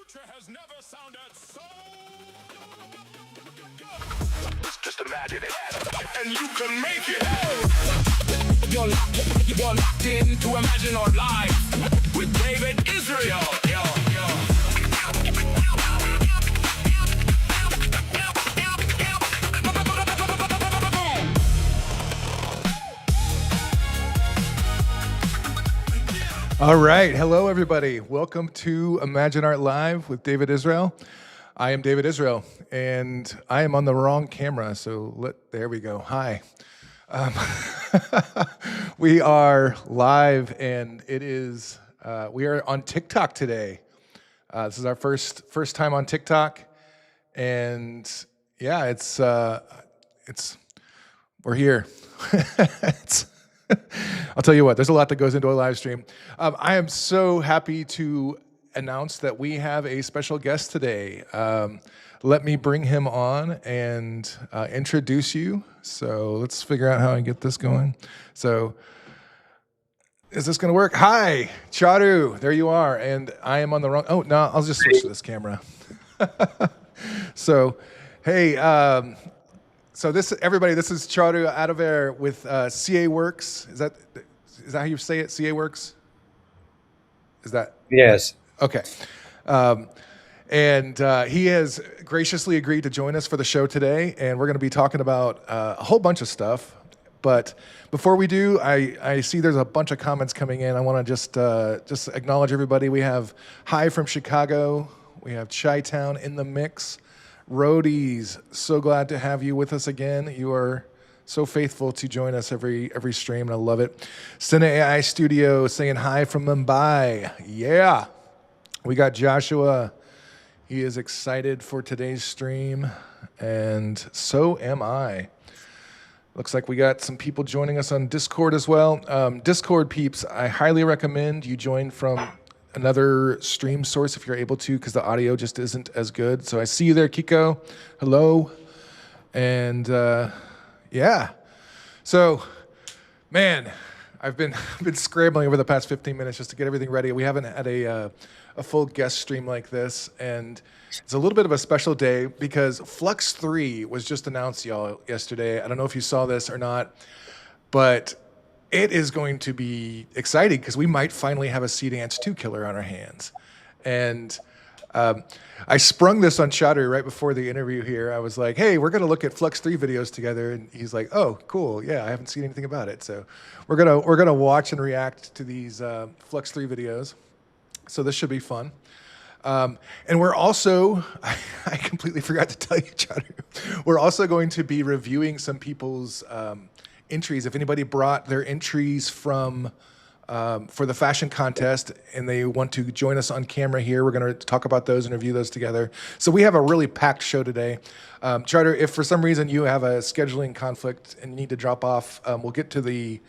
future has never sounded so good. Just imagine it, and you can make it. You're locked in to ImagineArt Live with David Israel. All right. Hello, everybody. Welcome to ImagineArt Live with David Israel. I am David Israel, and I am on the wrong camera, so there we go. Hi. We are live, and it is, we are on TikTok today. This is our first time on TikTok, and yeah, we're here. I'll tell you what, there's a lot that goes into a live stream. I am so happy to announce that we have a special guest today. Let me bring him on and introduce you. So let's figure out how I get this going. So is this going to work? Hi, Charu, there you are. And I am on the wrong, oh, no, I'll just switch to this camera. So, hey, so everybody, this is Cagri Adaver with CAWORKS. Is that how you say it? CAWORKS? Is that? Yes. Okay. And he has graciously agreed to join us for the show today, and we're going to be talking about a whole bunch of stuff. But before we do, I see there's a bunch of comments coming in. I want to just acknowledge everybody. We have Hi from Chicago. We have Chi-Town in the mix. Roadies, so glad to have you with us again. You are so faithful to join us every stream, and I love it. Cine AI Studio saying hi from Mumbai. Yeah. We got Joshua. He is excited for today's stream, and so am I. Looks like we got some people joining us on Discord as well. Discord peeps, I highly recommend you join from another stream source if you're able to, because the audio just isn't as good. So I see you there, Kiko. Hello. And yeah. So, man, I've been scrambling over the past 15 minutes just to get everything ready. We haven't had a full guest stream like this, and it's a little bit of a special day because FLUX 3 was just announced, y'all, yesterday. I don't know if you saw this or not, but it is going to be exciting because we might finally have a Seedance 2 killer on our hands. And I sprung this on Cagri right before the interview here. I was like, hey, we're going to look at FLUX 3 videos together. And he's like, oh, cool. Yeah, I haven't seen anything about it. So we're gonna watch and react to these FLUX 3 videos. So this should be fun. And we're also, I completely forgot to tell you, Cagri, we're also going to be reviewing some people's entries. If anybody brought their entries from for the fashion contest and they want to join us on camera here, we're going to talk about those and review those together. So we have a really packed show today. Cagri, if for some reason you have a scheduling conflict and you need to drop off, we'll get to the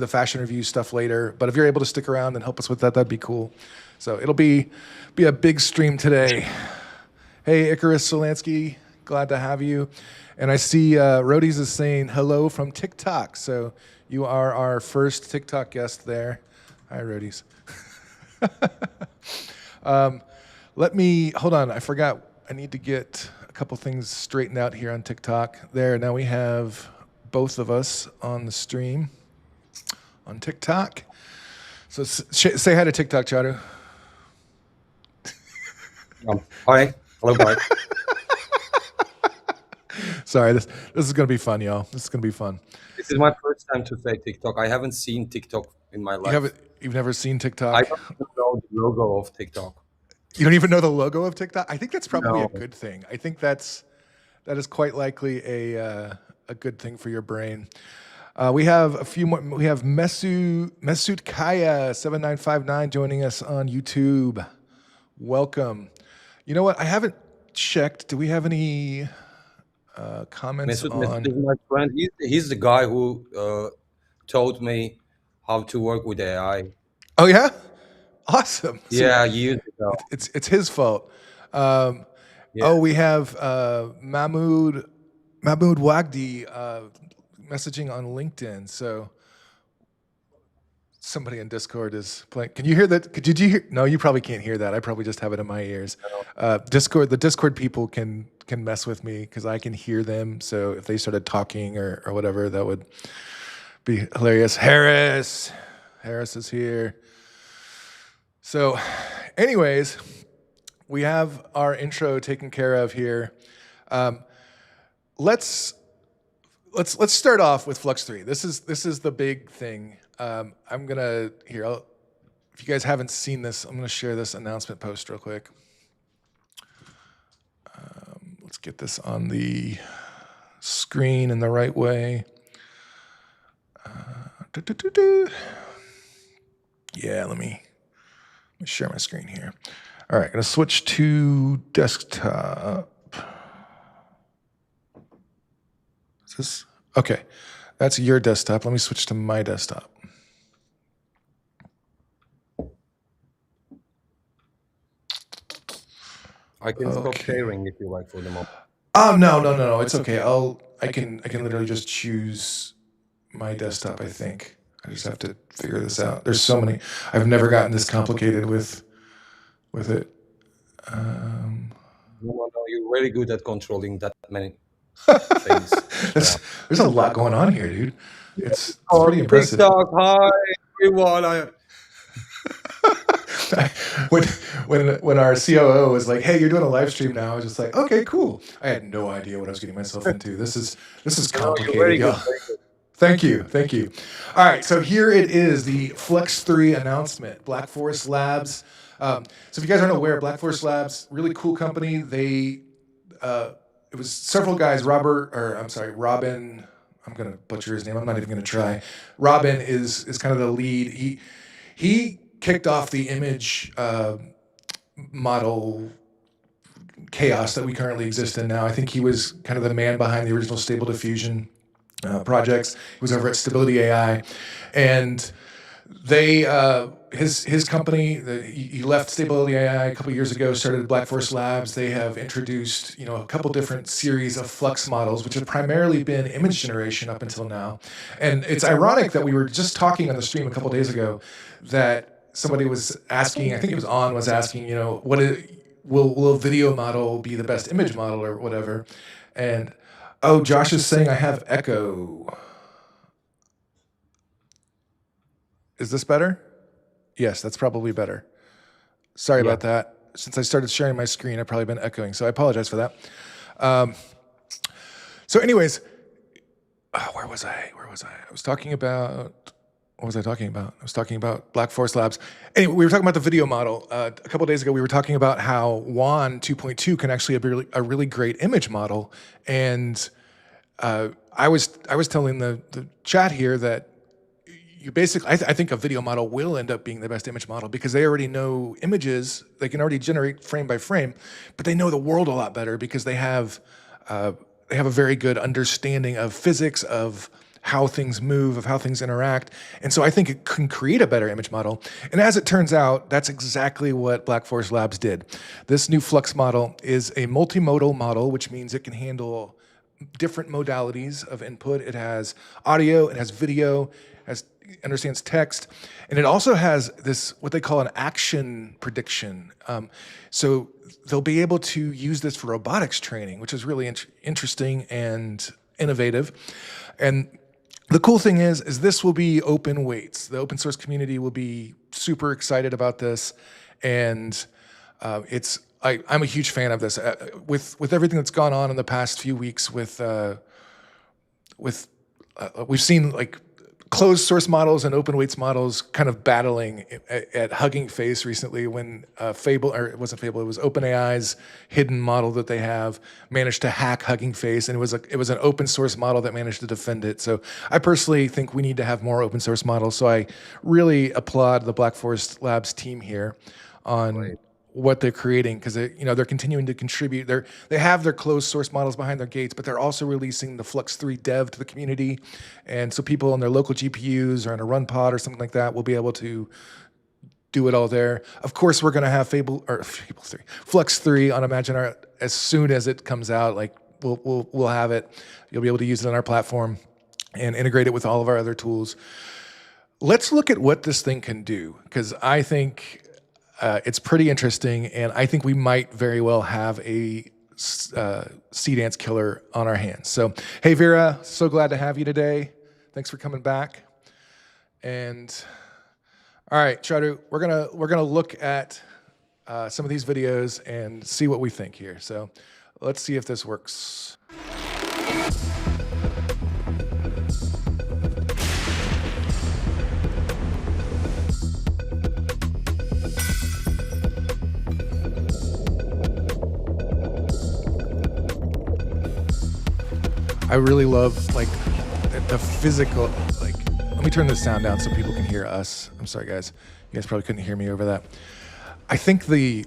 fashion review stuff later. But if you're able to stick around and help us with that, that'd be cool. So it'll be a big stream today. Hey, Icarus Solansky, glad to have you. And I see Roadies is saying hello from TikTok. So you are our first TikTok guest there. Hi, Roadies. Let me, hold on, I forgot. I need to get a couple things straightened out here on TikTok. There, now we have both of us on the stream on TikTok. So say hi to TikTok, Cagri. Hi. Hello, bye. Sorry, this is going to be fun, y'all. This is going to be fun. This is my first time to say TikTok. I haven't seen TikTok in my life. You've never seen TikTok? I don't even know the logo of TikTok. You don't even know the logo of TikTok? I think that's probably a good thing. I think that is quite likely a good thing for your brain. We have a few more. We have Mesut Kaya 7959 joining us on YouTube. Welcome. You know what? I haven't checked. Do we have any comments on? Mesut is my friend. He's the guy who told me how to work with AI. Oh yeah, awesome. Yeah, years ago. It's his fault. Yeah. Oh, we have Mahmoud Wagdi messaging on LinkedIn. So Somebody in Discord is playing. Can you hear that? Did you hear? No, you probably can't hear that. I probably just have it in my ears. Discord, the Discord people can mess with me because I can hear them. So if they started talking or whatever, that would be hilarious. Harris is here. So, anyways, we have our intro taken care of here. Let's start off with Flux 3. This is the big thing. I'm gonna if you guys haven't seen this, I'm gonna share this announcement post real quick. Let's get this on the screen in the right way. Yeah, let me share my screen here. All right, gonna switch to desktop. Is this okay? That's your desktop. Let me switch to my desktop. I can stop sharing if you like for the moment. Oh no. It's okay. I can literally just choose my desktop. I think I just have to figure this out. There's so many. I've never gotten this complicated with it. No, you're very good at controlling that many things. There's a lot going on here, dude. It's pretty impressive. TikTok, hi everyone. When our COO was like, "Hey, you're doing a live stream now," I was just like, "Okay, cool." I had no idea what I was getting myself into. This is complicated, y'all. Thank you. All right, so here it is, the Flux 3 announcement. Black Forest Labs. So if you guys aren't aware, Black Forest Labs, really cool company. They it was several guys. Robin. I'm gonna butcher his name. I'm not even gonna try. Robin is kind of the lead. He kicked off the image model chaos that we currently exist in now. I think he was kind of the man behind the original Stable Diffusion projects. He was over at Stability AI, and they his company, he left Stability AI a couple years ago, started Black Forest Labs. They have introduced a couple different series of Flux models, which have primarily been image generation up until now. And it's ironic that we were just talking on the stream a couple days ago that somebody was asking, I think it was was asking, will a video model be the best image model or whatever? And Josh is saying I have echo. Is this better? Yes, that's probably better. Sorry about that. Since I started sharing my screen, I've probably been echoing, so I apologize for that. So anyways, where was I? I was talking about... What was I talking about? I was talking about Black Forest Labs. Anyway, we were talking about the video model. A couple days ago, we were talking about how WAN 2.2 can actually be a really great image model. And I was telling the chat here that you basically, I think a video model will end up being the best image model because they already know images. They can already generate frame by frame, but they know the world a lot better because they have a very good understanding of physics, of how things move, of how things interact. And so I think it can create a better image model. And as it turns out, that's exactly what Black Forest Labs did. This new Flux model is a multimodal model, which means it can handle different modalities of input. It has audio, it has video, understands text, and it also has this, what they call an action prediction. So they'll be able to use this for robotics training, which is really interesting and innovative. And the cool thing is this will be open weights. The open source community will be super excited about this, and I'm a huge fan of this. With everything that's gone on in the past few weeks, we've seen like closed source models and open weights models kind of battling at Hugging Face recently when Fable, or it wasn't Fable, it was OpenAI's hidden model that they have managed to hack Hugging Face, and it was an open source model that managed to defend it. So I personally think we need to have more open source models. So I really applaud the Black Forest Labs team here on what they're creating, because they're continuing to contribute. They have their closed source models behind their gates, but they're also releasing the Flux 3 dev to the community, and so people on their local GPUs or on a run pod or something like that will be able to do it all there. Of course, we're going to have Flux 3 on ImagineArt as soon as it comes out. Like we'll have it. You'll be able to use it on our platform and integrate it with all of our other tools. let's look at what this thing can do, because I think it's pretty interesting, and I think we might very well have a Seedance killer on our hands. So, hey Vera, so glad to have you today. Thanks for coming back. And all right, Charu, we're gonna look at some of these videos and see what we think here. So, let's see if this works. I really love like the physical, like, let me turn the sound down so people can hear us. I'm sorry guys, you guys probably couldn't hear me over that. I think the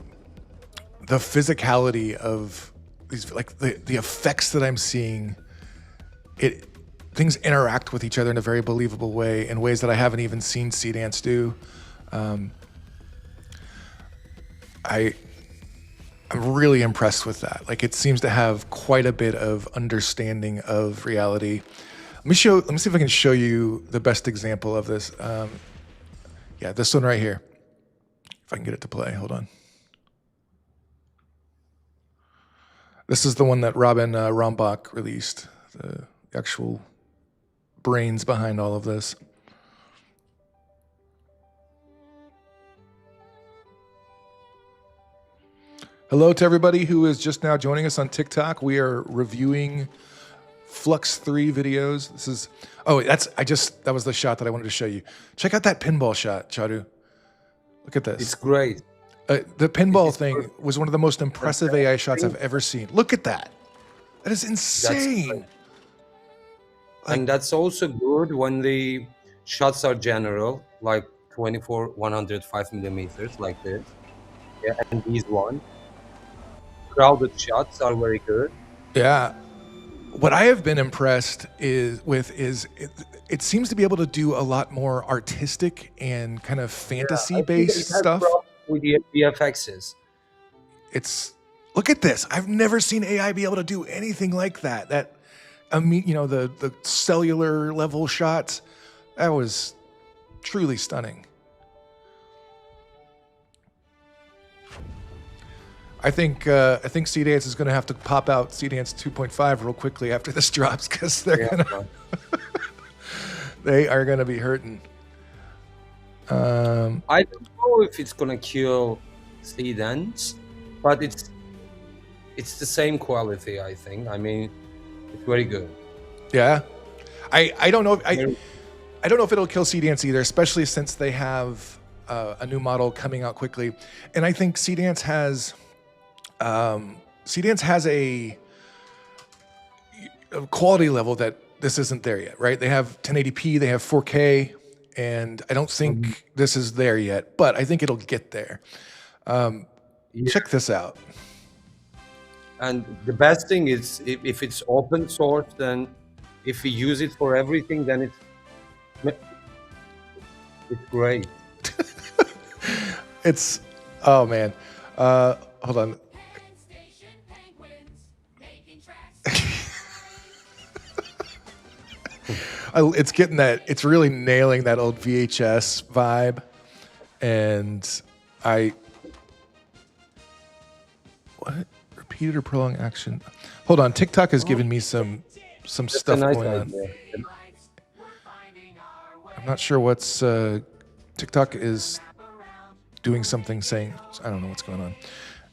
physicality of these, like the effects that I'm seeing, things interact with each other in a very believable way, in ways that I haven't even seen Seedance do. I'm really impressed with that. Like, it seems to have quite a bit of understanding of reality. Let me see if I can show you the best example of this. Yeah, this one right here. If I can get it to play, hold on. This is the one that Robin Rombach released, the actual brains behind all of this. Hello to everybody who is just now joining us on TikTok. We are reviewing FLUX 3 videos. This is, that was the shot that I wanted to show you. Check out that pinball shot, Charu. Look at this. It's great. The pinball thing was one of the most impressive AI shots I've ever seen. Look at that. That is insane. And that's also good when the shots are general, like 105 millimeters, like this. Yeah, and these one. Crowded shots are very good. Yeah. What I have been impressed with is it seems to be able to do a lot more artistic and kind of fantasy-based stuff. With the VFXs. Look at this. I've never seen AI be able to do anything like that. The cellular level shots, that was truly stunning. I think Seedance is going to have to pop out Seedance 2.5 real quickly after this drops, because they are going to be hurting. I don't know if it's going to kill Seedance, but it's the same quality, I think. I mean, it's very good. Yeah, I don't know. I don't know if it'll kill Seedance either, especially since they have a new model coming out quickly, and I think Seedance has a quality level that this isn't there yet, right? They have 1080p, they have 4K, and I don't think this is there yet, but I think it'll get there. Check this out. And the best thing is, if it's open source, then if we use it for everything, then it's great. Oh man, hold on. It's really nailing that old VHS vibe, and repeated or prolonged action. Hold on, TikTok is giving me some stuff going on. I'm not sure what's TikTok is doing something, saying, I don't know what's going on.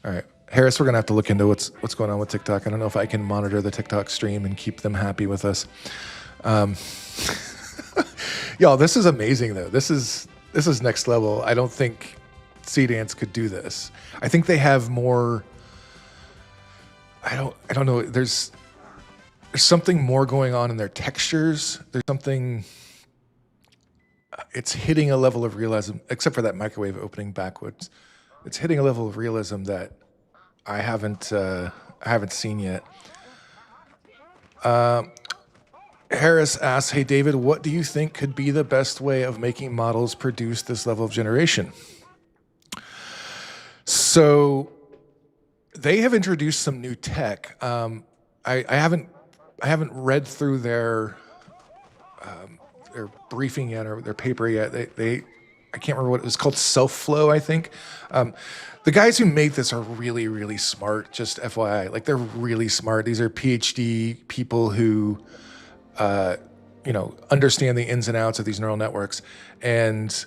All right, Harris, we're gonna have to look into what's going on with TikTok. I don't know if I can monitor the TikTok stream and keep them happy with us. Y'all, this is amazing though. This is next level. I don't think Seedance could do this. I think they have more. I don't know. There's something more going on in their textures. There's something. It's hitting a level of realism, except for that microwave opening backwards. It's hitting a level of realism that I haven't seen yet. Harris asks, hey, David, what do you think could be the best way of making models produce this level of generation? So they have introduced some new tech. I haven't read through their briefing yet or their paper yet. I can't remember what it was called, Self-Flow, I think. The guys who made this are really, really smart, just FYI. Like, they're really smart. These are PhD people who, understand the ins and outs of these neural networks. And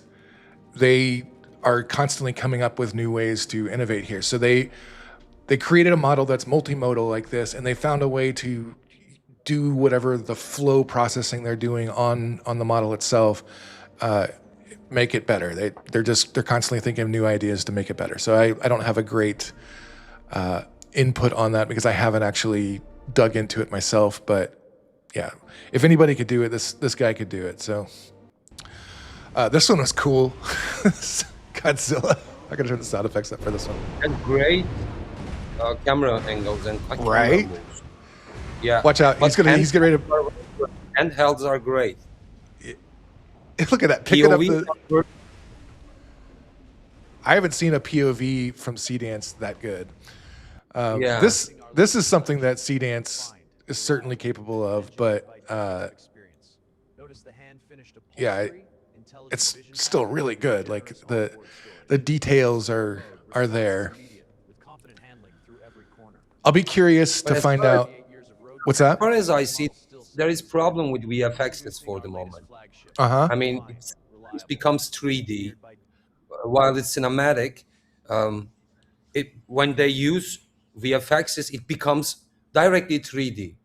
they are constantly coming up with new ways to innovate here. So they created a model that's multimodal like this, and they found a way to do whatever the flow processing they're doing on the model itself, make it better. They're constantly thinking of new ideas to make it better. So I don't have a great input on that because I haven't actually dug into it myself. But yeah, if anybody could do it, this guy could do it. So this one was cool. Godzilla. I gotta turn the sound effects up for this one. And great camera angles and Right? angles. Yeah. Watch out. He's getting ready to. Handhelds are great. Look at that. Picking up POV the. I haven't seen a POV from Seedance that good. Yeah. This is something that Seedance is certainly capable of, but yeah, it's still really good. Like the details are there. I'll be curious to find out. What's that? As far as I see, there is problem with VFXs for the moment. Uh-huh. I mean, it becomes 3D. While it's cinematic, when they use VFXs, it becomes directly 3D.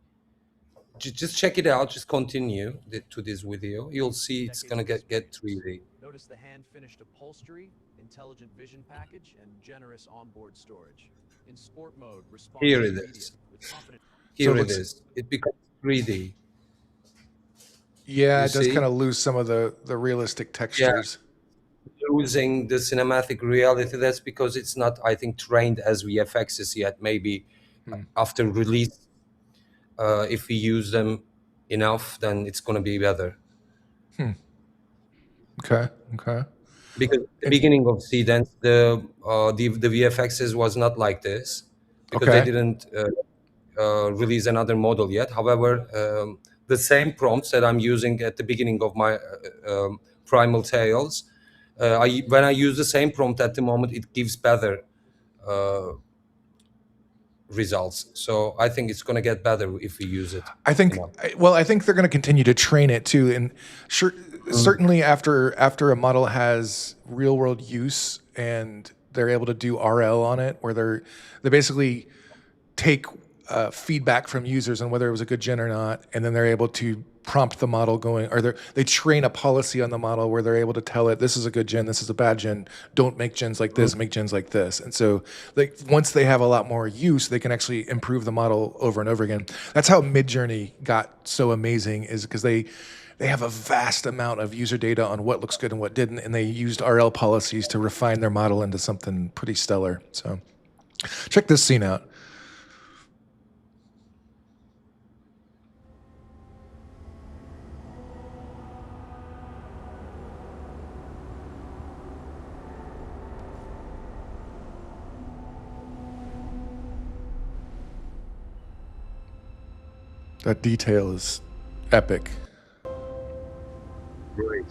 Just check it out. Just continue to this video. You'll see it's gonna get 3D. Notice the hand-finished upholstery, intelligent vision package, and generous onboard storage. In sport mode, response Here it immediate is. with confident. Here it is. It becomes 3D. Yeah, You it does see? kind of lose some of the realistic textures. Losing the cinematic reality. That's because it's not, I think, trained as VFXs yet. Maybe after release, if we use them enough, then it's going to be better. Okay. Because at the beginning of Seedance, the VFXs was not like this because Okay. they didn't release another model yet. However, the same prompts that I'm using at the beginning of my Primal Tales, when I use the same prompt at the moment, it gives better results. So I think it's going to get better if we use it. I think I think they're going to continue to train it too, and certainly after a model has real world use and they're able to do RL on it, where they basically take feedback from users on whether it was a good gen or not, and then they're able to prompt the model going, or they train a policy on the model where they're able to tell it, this is a good gen, this is a bad gen, don't make gens like this, make gens like this. And so once they have a lot more use, they can actually improve the model over and over again. That's how Midjourney got so amazing, is because they have a vast amount of user data on what looks good and what didn't, and they used RL policies to refine their model into something pretty stellar. So check this scene out. That detail is epic. Great.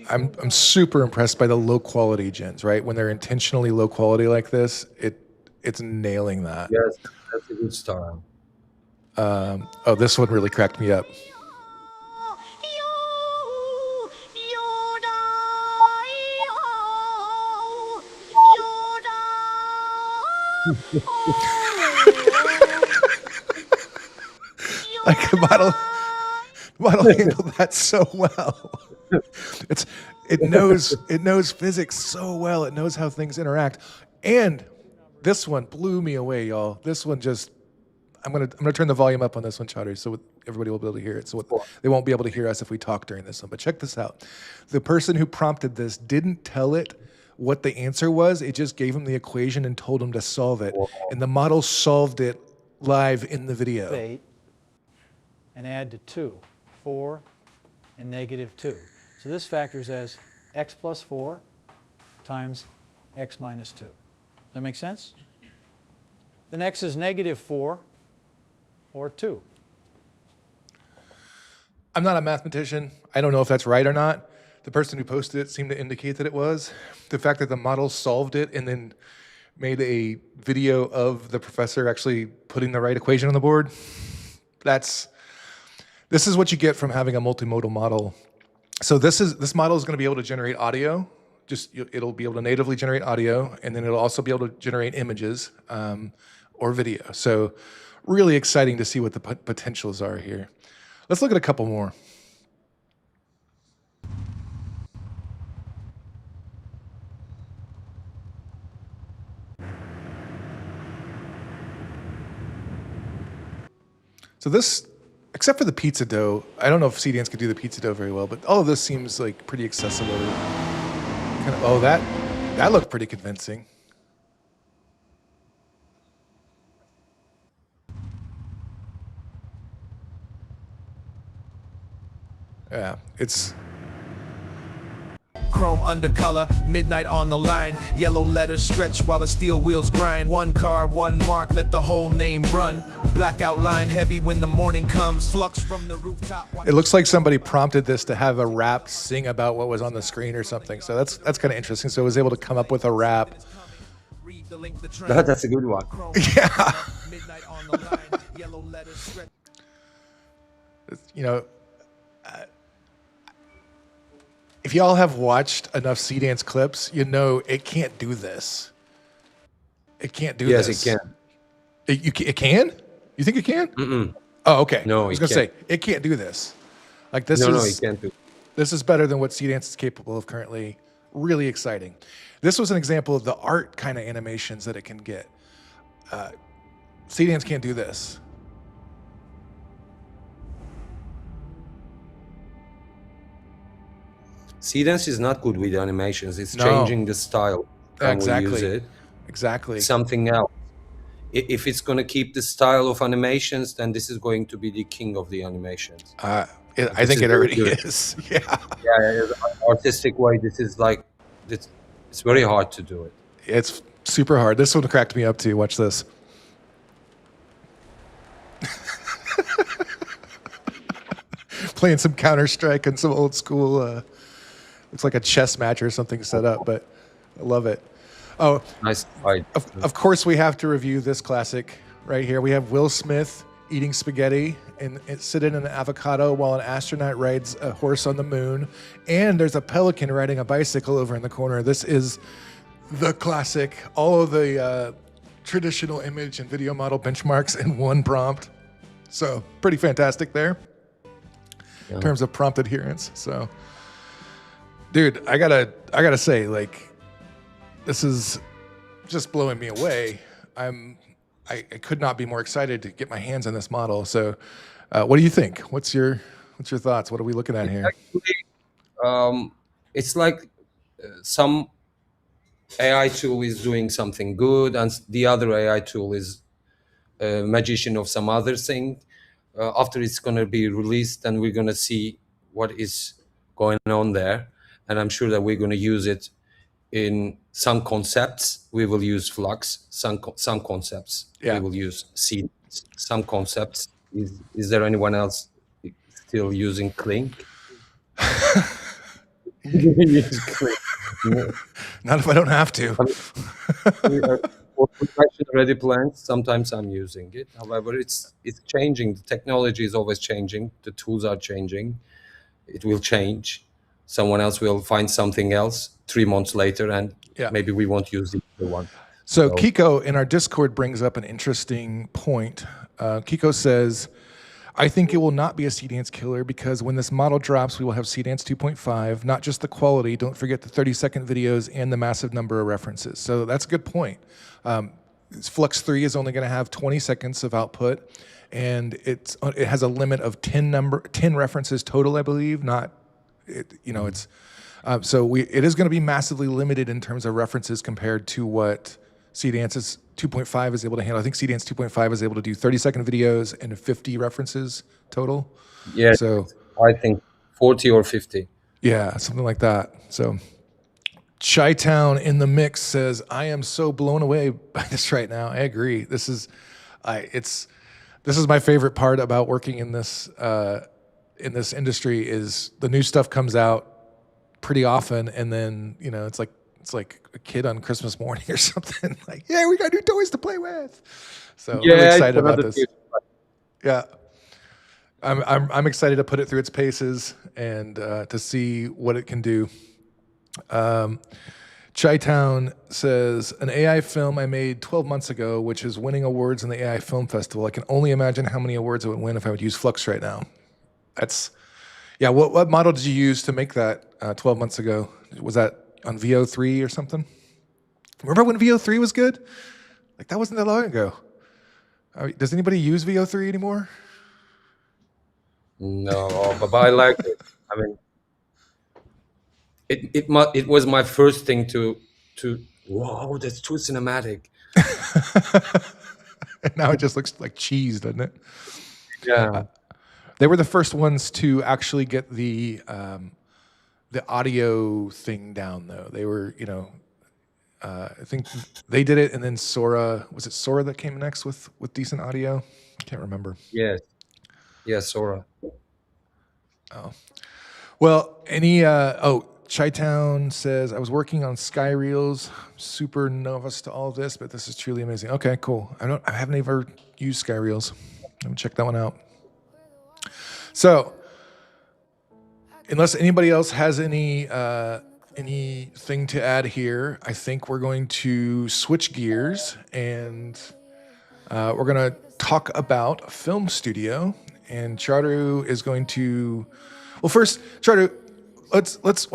I'm super impressed by the low quality gens, right? When they're intentionally low quality like this, it's nailing that. Yes, that's a good style. Oh, this one really cracked me up. Like the model handled that so well. It knows physics so well. It knows how things interact. And this one blew me away, y'all. This one just I'm gonna turn the volume up on this one, Chaudhry, so everybody will be able to hear it. So they won't be able to hear us if we talk during this one. But check this out. The person who prompted this didn't tell it what the answer was. It just gave him the equation and told him to solve it. And the model solved it live in the video. 8 and add to 2, 4 and negative 2. So this factors as x plus 4 times x minus 2. Does that make sense? The next is negative 4 or 2. I'm not a mathematician. I don't know if that's right or not. The person who posted it seemed to indicate that it was. The fact that the model solved it and then made a video of the professor actually putting the right equation on the board, this is what you get from having a multimodal model. So this model is going to be able to generate audio. It'll be able to natively generate audio, and then it'll also be able to generate images or video. So really exciting to see what the potentials are here. Let's look at a couple more. So this, except for the pizza dough, I don't know if Seedance could do the pizza dough very well, but all of this seems like pretty accessible. Oh, that looked pretty convincing. Yeah, it's Chrome undercolor, midnight on the line. Yellow letters stretch while the steel wheels grind. One car, one mark, let the whole name run. Black outline heavy when the morning comes. Flux from the rooftop. It looks like somebody prompted this to have a rap sing about what was on the screen or something. So that's kind of interesting. So it was able to come up with a rap. That's a good one. Yeah. You know, if y'all have watched enough Seedance clips, you know it can't do this. It can't do this. Yes, it can. It can? You think it can? Mm-mm. Oh, okay. No, I was gonna say it can't do this. Like this No, is it can't do. this is better than what Seedance is capable of currently. Really exciting. This was an example of the art kind of animations that it can get. Seedance can't do this. Seedance is not good with animations. It's No. changing the style. Exactly. We use it. Exactly. Something else. If it's going to keep the style of animations, then this is going to be the king of the animations. I think it already is. Yeah. Yeah, artistic way. This is like, it's very hard to do it. It's super hard. This one cracked me up too. Watch this. Playing some Counter-Strike and some old school, looks like a chess match or something set up, but I love it. Oh, Nice fight. of course we have to review this classic right here. We have Will Smith eating spaghetti and sitting in an avocado while an astronaut rides a horse on the moon. And there's a pelican riding a bicycle over in the corner. This is the classic. All of the traditional image and video model benchmarks in one prompt. So pretty fantastic there in terms of prompt adherence. So, dude, I gotta say, like, this is just blowing me away. I could not be more excited to get my hands on this model. So, what do you think? What's your thoughts? What are we looking at here? Actually, it's like some AI tool is doing something good, and the other AI tool is a magician of some other thing. After it's going to be released, and we're going to see what is going on there. And I'm sure that we're going to use it in some concepts. We will use Flux. Some concepts we will use Seedance. Some concepts. Is there anyone else still using Clink? Use Clink. Not if I don't have to. For production ready plans, sometimes I'm using it. However, it's changing. The technology is always changing. The tools are changing. It will change. Someone else will find something else 3 months later, and maybe we won't use the other one. So Kiko in our Discord brings up an interesting point. Kiko says, I think it will not be a Seedance killer because when this model drops, we will have Seedance 2.5, not just the quality, don't forget the 30-second videos and the massive number of references. So that's a good point. Flux 3 is only going to have 20 seconds of output, and it has a limit of 10 references total, I believe. It is going to be massively limited in terms of references compared to what Seedance's 2.5 is able to handle. I think Seedance 2.5 is able to do 30-second videos and 50 references total. Yeah, so I think 40 or 50. Yeah, something like that. So Chi-Town in the mix says, I am so blown away by this right now. I agree. This is, This is my favorite part about working in this industry is the new stuff comes out pretty often, and then it's like a kid on Christmas morning or something. Like, yeah, we got new toys to play with. So I'm really excited about this. Yeah, I'm excited to put it through its paces and to see what it can do. Chi-Town says, an AI film I made 12 months ago, which is winning awards in the AI Film Festival. I can only imagine how many awards it would win if I would use FLUX right now. Yeah, what model did you use to make that 12 months ago? Was that on VO3 or something? Remember when VO3 was good? Like, that wasn't that long ago. Does anybody use VO3 anymore? No, but I like it. I mean, it was my first thing to wow, that's too cinematic. And now it just looks like cheese, doesn't it? Yeah. They were the first ones to actually get the audio thing down, though. They were, I think they did it, and then Sora, was it Sora that came next with decent audio? I can't remember. Yes. Yes, Sora. Oh. Well, Chi-Town says, I was working on Sky Reels, super novice to all of this, but this is truly amazing. Okay, cool. I haven't ever used Sky Reels. I'm gonna check that one out. So, unless anybody else has anything to add here, I think we're going to switch gears and we're going to talk about film studio. And Charu is going to. Well, first, Charu, why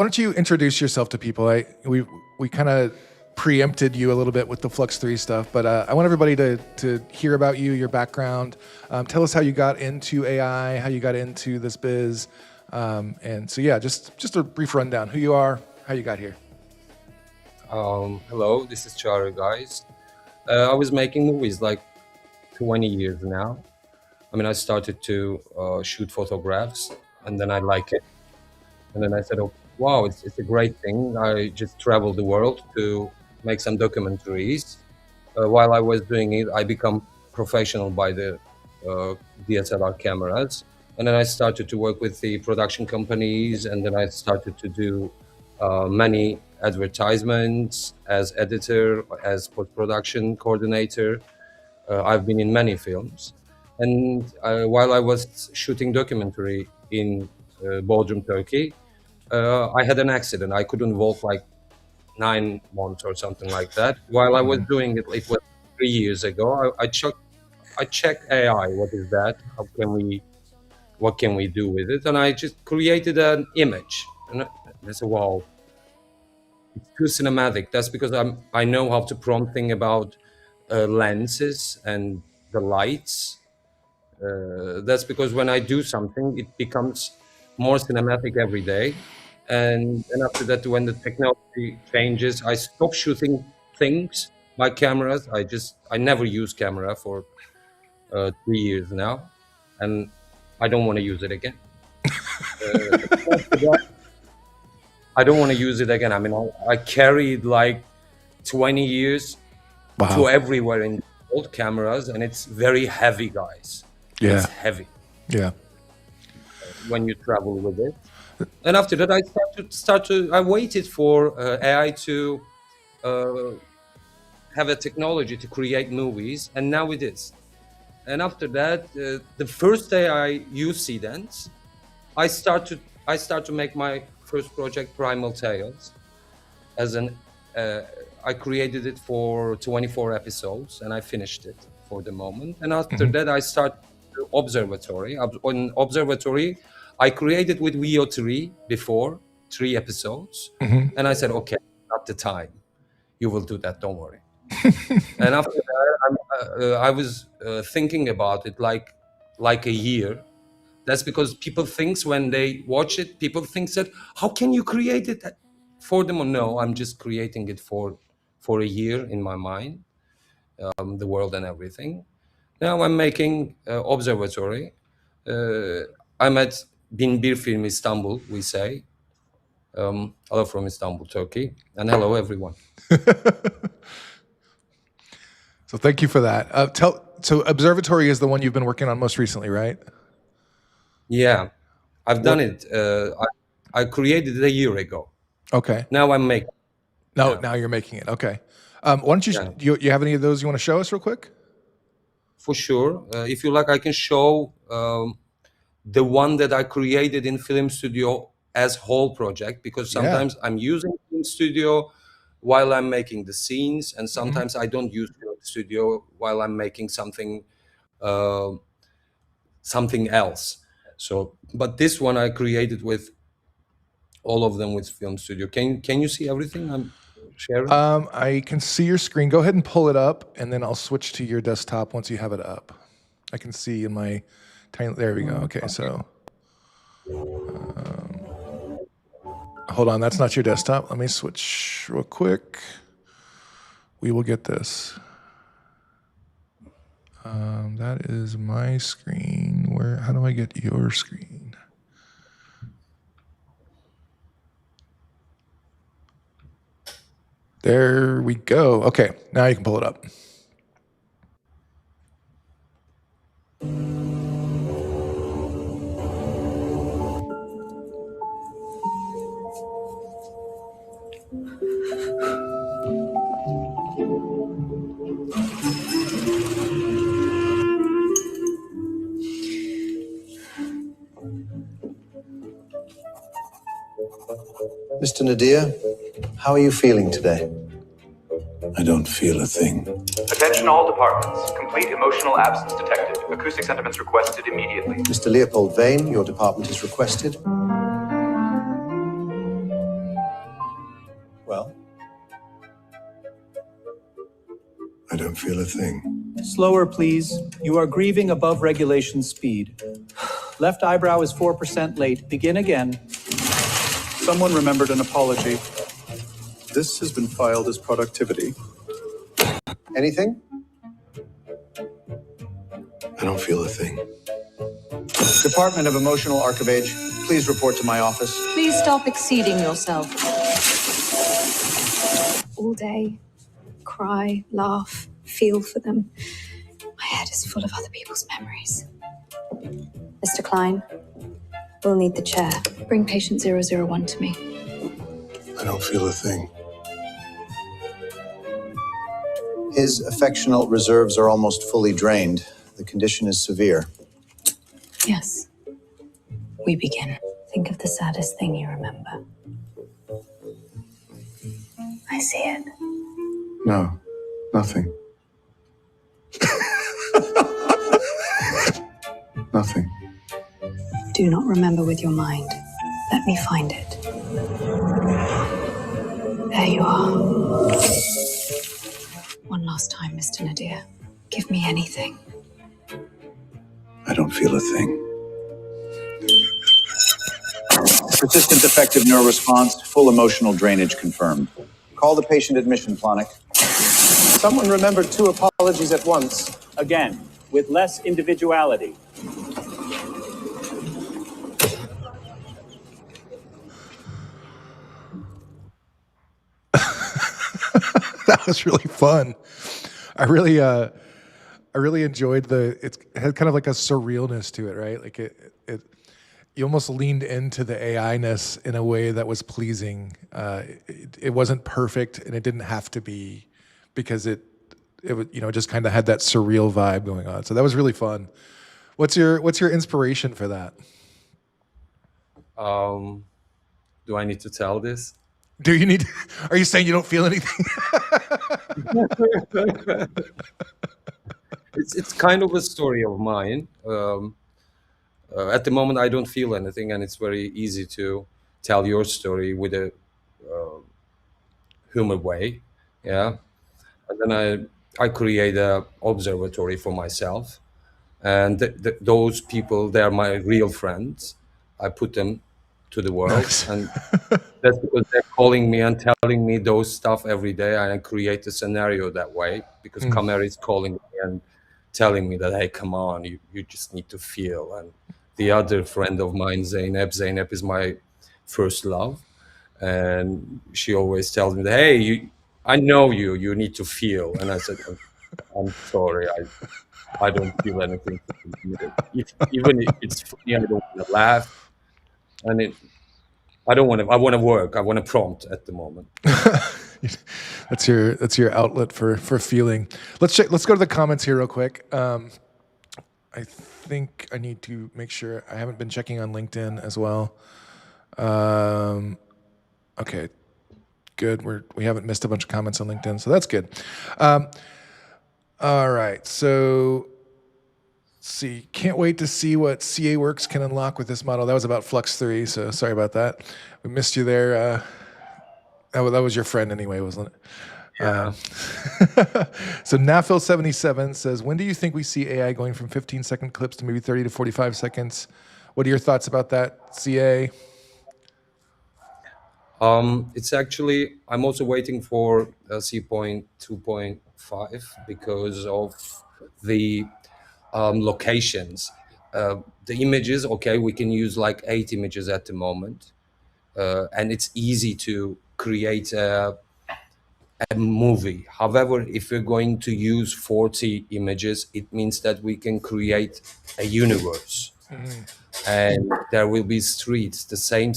don't you introduce yourself to people? We kind of preempted you a little bit with the FLUX 3 stuff, but I want everybody to hear about you, your background. Tell us how you got into AI, how you got into this biz. And so, yeah, just a brief rundown. Who you are, how you got here. Hello, this is Cagri, guys. I was making movies like 20 years now. I mean, I started to shoot photographs, and then I like it. And then I said, oh, wow, it's a great thing. I just traveled the world to make some documentaries. While I was doing it, I become professional by the DSLR cameras. And then I started to work with the production companies, and then I started to do many advertisements as editor, as post-production coordinator. I've been in many films. And while I was shooting documentary in Bodrum, Turkey, I had an accident. I couldn't walk like 9 months or something like that. While I was doing it, it was 3 years ago. I checked AI. What is that? What can we do with it? And I just created an image. And I said, wow, it's too cinematic. That's because I know how to prompt think about lenses and the lights. That's because when I do something, it becomes more cinematic every day. And after that, when the technology changes, I stop shooting things by cameras. I never use camera for 3 years now, and I don't want to use it again. I don't want to use it again. I mean, I carried like 20 years to everywhere in old cameras, and it's very heavy, guys. Yeah. It's heavy. Yeah. When you travel with it. And after that, I waited for AI to have a technology to create movies, and now it is. And after that, the first day I used Seedance, I start to make my first project, Primal Tales, I created it for 24 episodes, and I finished it for the moment. And after that, I started Observatory. On Observatory, I created with VO3 before 3 episodes, and I said, okay, not the time. You will do that. Don't worry. And after that, I was thinking about it like a year. That's because people think when they watch it, people think that how can you create it for them? No, I'm just creating it for a year in my mind, the world and everything. Now I'm making Observatory. I'm at Binbir Film Istanbul, we say. Hello from Istanbul, Turkey. And hello, everyone. So thank you for that. So Observatory is the one you've been working on most recently, right? Yeah, I've done it. I created it a year ago. Okay. Now I'm making. No, Yeah. now you're making it. Okay. Why don't you, Yeah. you have any of those you want to show us real quick? For sure. If you like, I can show the one that I created in Film Studio as whole project, because Yeah. sometimes I'm using Film Studio while I'm making the scenes, and sometimes I don't use Film Studio while I'm making something something else. So, but this one I created with all of them with Film Studio. Can you see everything I'm sharing? I can see your screen. Go ahead and pull it up, and then I'll switch to your desktop once you have it up. I can see in my tiny. There we go. Okay, so hold on. That's not your desktop. Let me switch real quick. We will get this. That is my screen. How do I get your screen? There we go. Okay, now you can pull it up. Mr. Nadir, how are you feeling today? I don't feel a thing. Attention all departments. Complete emotional absence detected. Acoustic sentiments requested immediately. Mr. Leopold Vane, your department is requested. Well? I don't feel a thing. Slower, please. You are grieving above regulation speed. Left eyebrow is 4% late. Begin again. Someone remembered an apology. This has been filed as productivity. Anything? I don't feel a thing. Department of Emotional Archivage, please report to my office. Please stop exceeding yourself. All day, cry, laugh, feel for them. My head is full of other people's memories. Mr. Klein, we'll need the chair. Bring patient 001 to me. I don't feel a thing. His affectional reserves are almost fully drained. The condition is severe. Yes. We begin. Think of the saddest thing you remember. I see it. No, nothing. Nothing. Do not remember with your mind. Let me find it. There you are. One last time, Mr. Nadir. Give me anything. I don't feel a thing. Persistent effective neuroresponse, full emotional drainage confirmed. Call the patient admission, Plonick. Someone remembered 2 apologies at once. Again, with less individuality. That was really fun. I really enjoyed it had kind of like a surrealness to it, right? Like you almost leaned into the AI-ness in a way that was pleasing. It wasn't perfect, and it didn't have to be, because it just kind of had that surreal vibe going on. So that was really fun. What's your inspiration for that? Do I need to tell this? Do you need? Are you saying you don't feel anything? It's kind of a story of mine. At the moment, I don't feel anything, and it's very easy to tell your story with a humor way. Yeah, and then I create a observatory for myself, and those people, they are my real friends. I put them to the world, Nice. and that's because they're calling me and telling me those stuff every day, and I create a scenario that way, because Kamer is calling me and telling me that, hey, come on, you just need to feel. And the other friend of mine, Zainab is my first love, and she always tells me that, hey, I know you need to feel. And I said, I'm sorry, I don't feel anything to contribute it. Even if it's funny, I don't want to laugh, and I don't want to. I want to work. I want to prompt at the moment. That's your outlet for feeling. Let's go to the comments here real quick. I think I need to make sure I haven't been checking on LinkedIn as well. Okay, good. We haven't missed a bunch of comments on LinkedIn, so that's good. All right, so let's see. Can't wait to see what CAWORKS can unlock with this model. That was about FLUX 3, so sorry about that. We missed you there. That was your friend anyway, wasn't it? Yeah. So Nafil77 says, when do you think we see AI going from 15-second clips to maybe 30 to 45 seconds? What are your thoughts about that, CA? It's actually, I'm also waiting for C.2.5 because of the locations. The images, okay, we can use like 8 images at the moment. And it's easy to create a movie. However, if we're going to use 40 images, it means that we can create a universe. And there will be streets, the same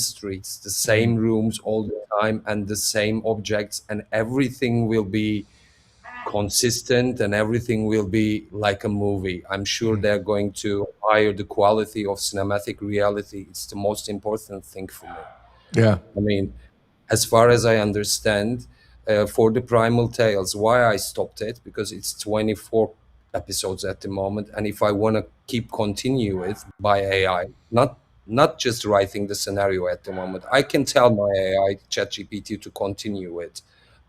rooms all the time, and the same objects, and everything will be consistent, and everything will be like a movie. I'm sure they're going to higher the quality of cinematic reality. It's the most important thing for me. Yeah. I mean, as far as I understand, for the Primal Tales, why I stopped it, because it's 24 episodes at the moment, and if I want to keep continue it by AI, not just writing the scenario at the moment, I can tell my AI ChatGPT to continue it,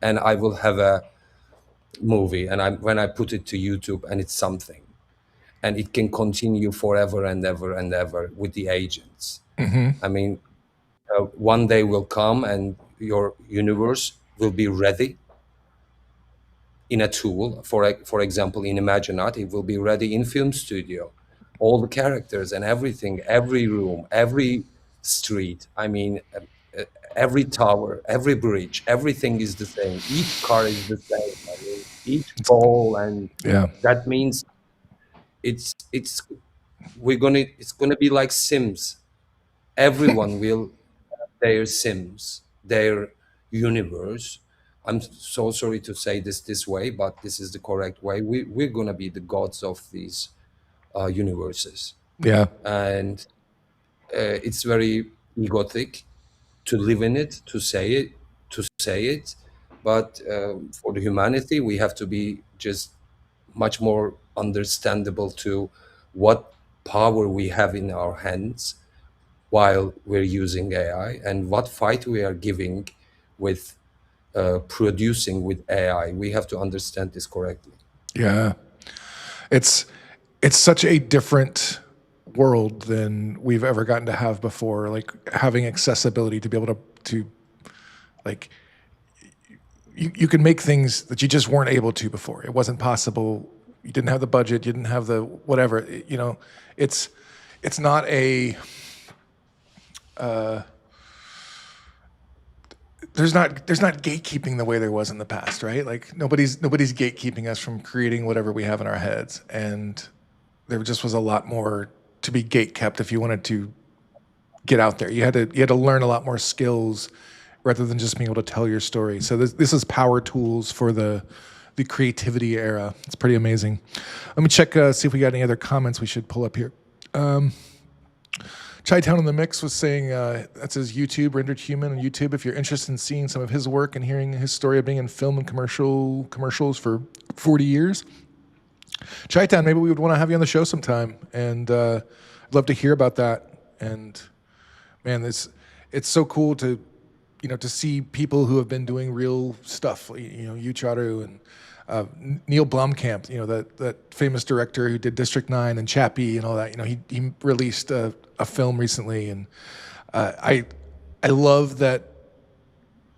and I will have a movie, and when I put it to YouTube, and it's something, and it can continue forever and ever and ever with the agents. I mean, one day will come and your universe will be ready in a tool. For example, in ImagineArt, it will be ready in Film Studio. All the characters and everything, every room, every street, I mean, every tower, every bridge, everything is the same. Each car is the same. I mean, each pole, and Yeah. that means it's gonna be like Sims. Everyone will their Sims, their universe. I'm so sorry to say this way, but this is the correct way. We're gonna be the gods of these universes, Yeah. and it's very egotic to live in it, to say it. But for the humanity, we have to be just much more understandable to what power we have in our hands while we're using AI, and what fight we are giving with producing with AI. We have to understand this correctly. Yeah. It's such a different world than we've ever gotten to have before. Like having accessibility to be able to like you can make things that you just weren't able to before. It wasn't possible. You didn't have the budget. You didn't have the whatever. You know, it's not a there's not gatekeeping the way there was in the past, right? Like nobody's gatekeeping us from creating whatever we have in our heads, and there just was a lot more to be gate kept if you wanted to get out there. You had to learn a lot more skills rather than just being able to tell your story. So this is power tools for the creativity era. It's pretty amazing. Let me check, see if we got any other comments we should pull up here. Chi-Town in the Mix was saying, that says YouTube, Rendered Human on YouTube. If you're interested in seeing some of his work and hearing his story of being in film and commercials for 40 years. Chi-Town, maybe we would want to have you on the show sometime. And I'd love to hear about that. And man, it's so cool to, to see people who have been doing real stuff, you Charu and Neil Blomkamp, that famous director who did District 9 and Chappie and all that. He released a film recently, and I love that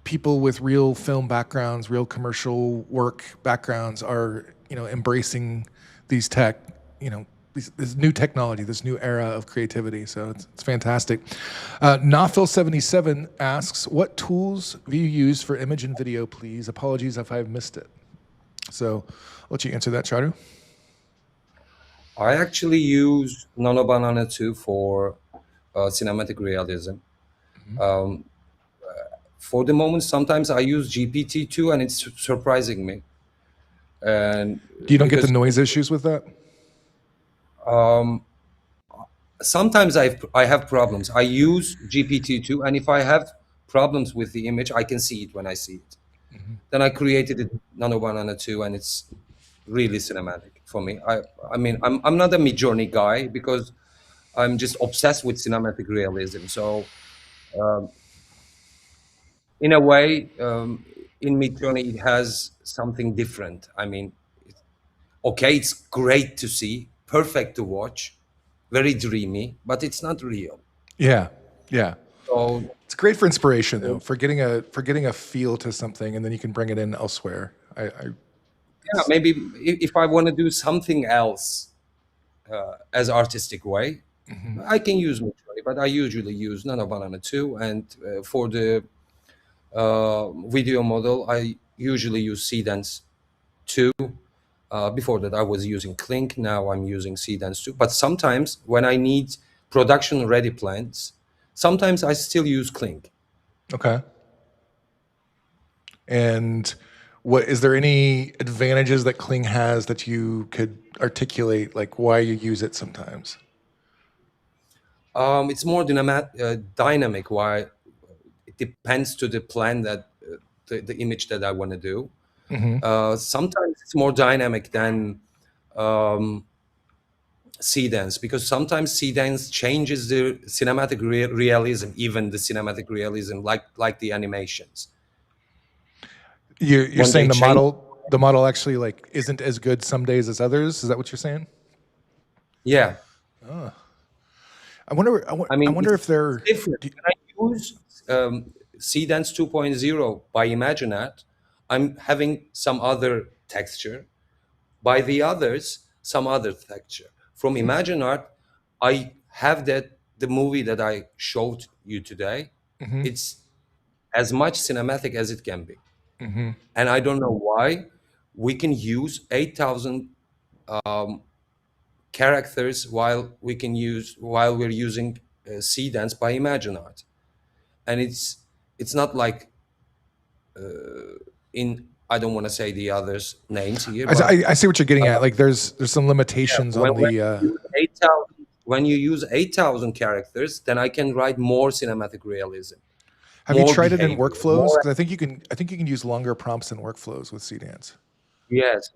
people with real film backgrounds, real commercial work backgrounds are embracing these this new technology, this new era of creativity. So it's fantastic. Nafil77 asks, what tools have you used for image and video, please? Apologies if I've missed it. So I'll let you answer that, Charu. I actually use Nano Banana 2 for cinematic realism. For the moment, sometimes I use GPT-2, and it's surprising me. And You don't get the because noise issues with that? sometimes I have problems. I use GPT-2, and if I have problems with the image, I can see it when I see it. Then I created it Nano Banana 2, and it's really cinematic for me. I mean, I'm not a Midjourney guy because I'm just obsessed with cinematic realism. So in a way, in Midjourney, it has something different. I mean, okay, it's great to see, perfect to watch, very dreamy, but it's not real. Yeah, yeah. So It's great for inspiration, though, for getting a feel to something, and then you can bring it in elsewhere. yeah, maybe if I want to do something else as artistic way, I can use Midjourney, but I usually use Nano Banana 2, and for the video model, I usually use Seedance 2. Before that, I was using Clink. Now I'm using Seedance 2. But sometimes when I need production-ready plans, sometimes I still use Clink. Okay. And what is there any advantages that Kling has that you could articulate, like why you use it sometimes? It's more dynamic. Why? It depends to the plan that the image that I want to do. Sometimes it's more dynamic than Seedance, because sometimes Seedance changes the cinematic realism, even the cinematic realism, like the animations. You're When saying they the model actually like isn't as good some days as others? Is that what you're saying? Yeah. I wonder if they're different. When I use Seedance 2.0 by ImagineArt, I'm having some other texture. By the others, some other texture. From ImagineArt, I have the movie that I showed you today. It's as much cinematic as it can be. And I don't know why we can use 8,000 characters while we're using Seedance by ImagineArt. And it's not like in, I don't want to say the others names here, but I see what you're getting at. Like there's some limitations on when the when you use 8,000 characters, then I can write more cinematic realism. Have you more tried it in behavior, workflows? more- Because I think you can use longer prompts in workflows with Seedance. Yes,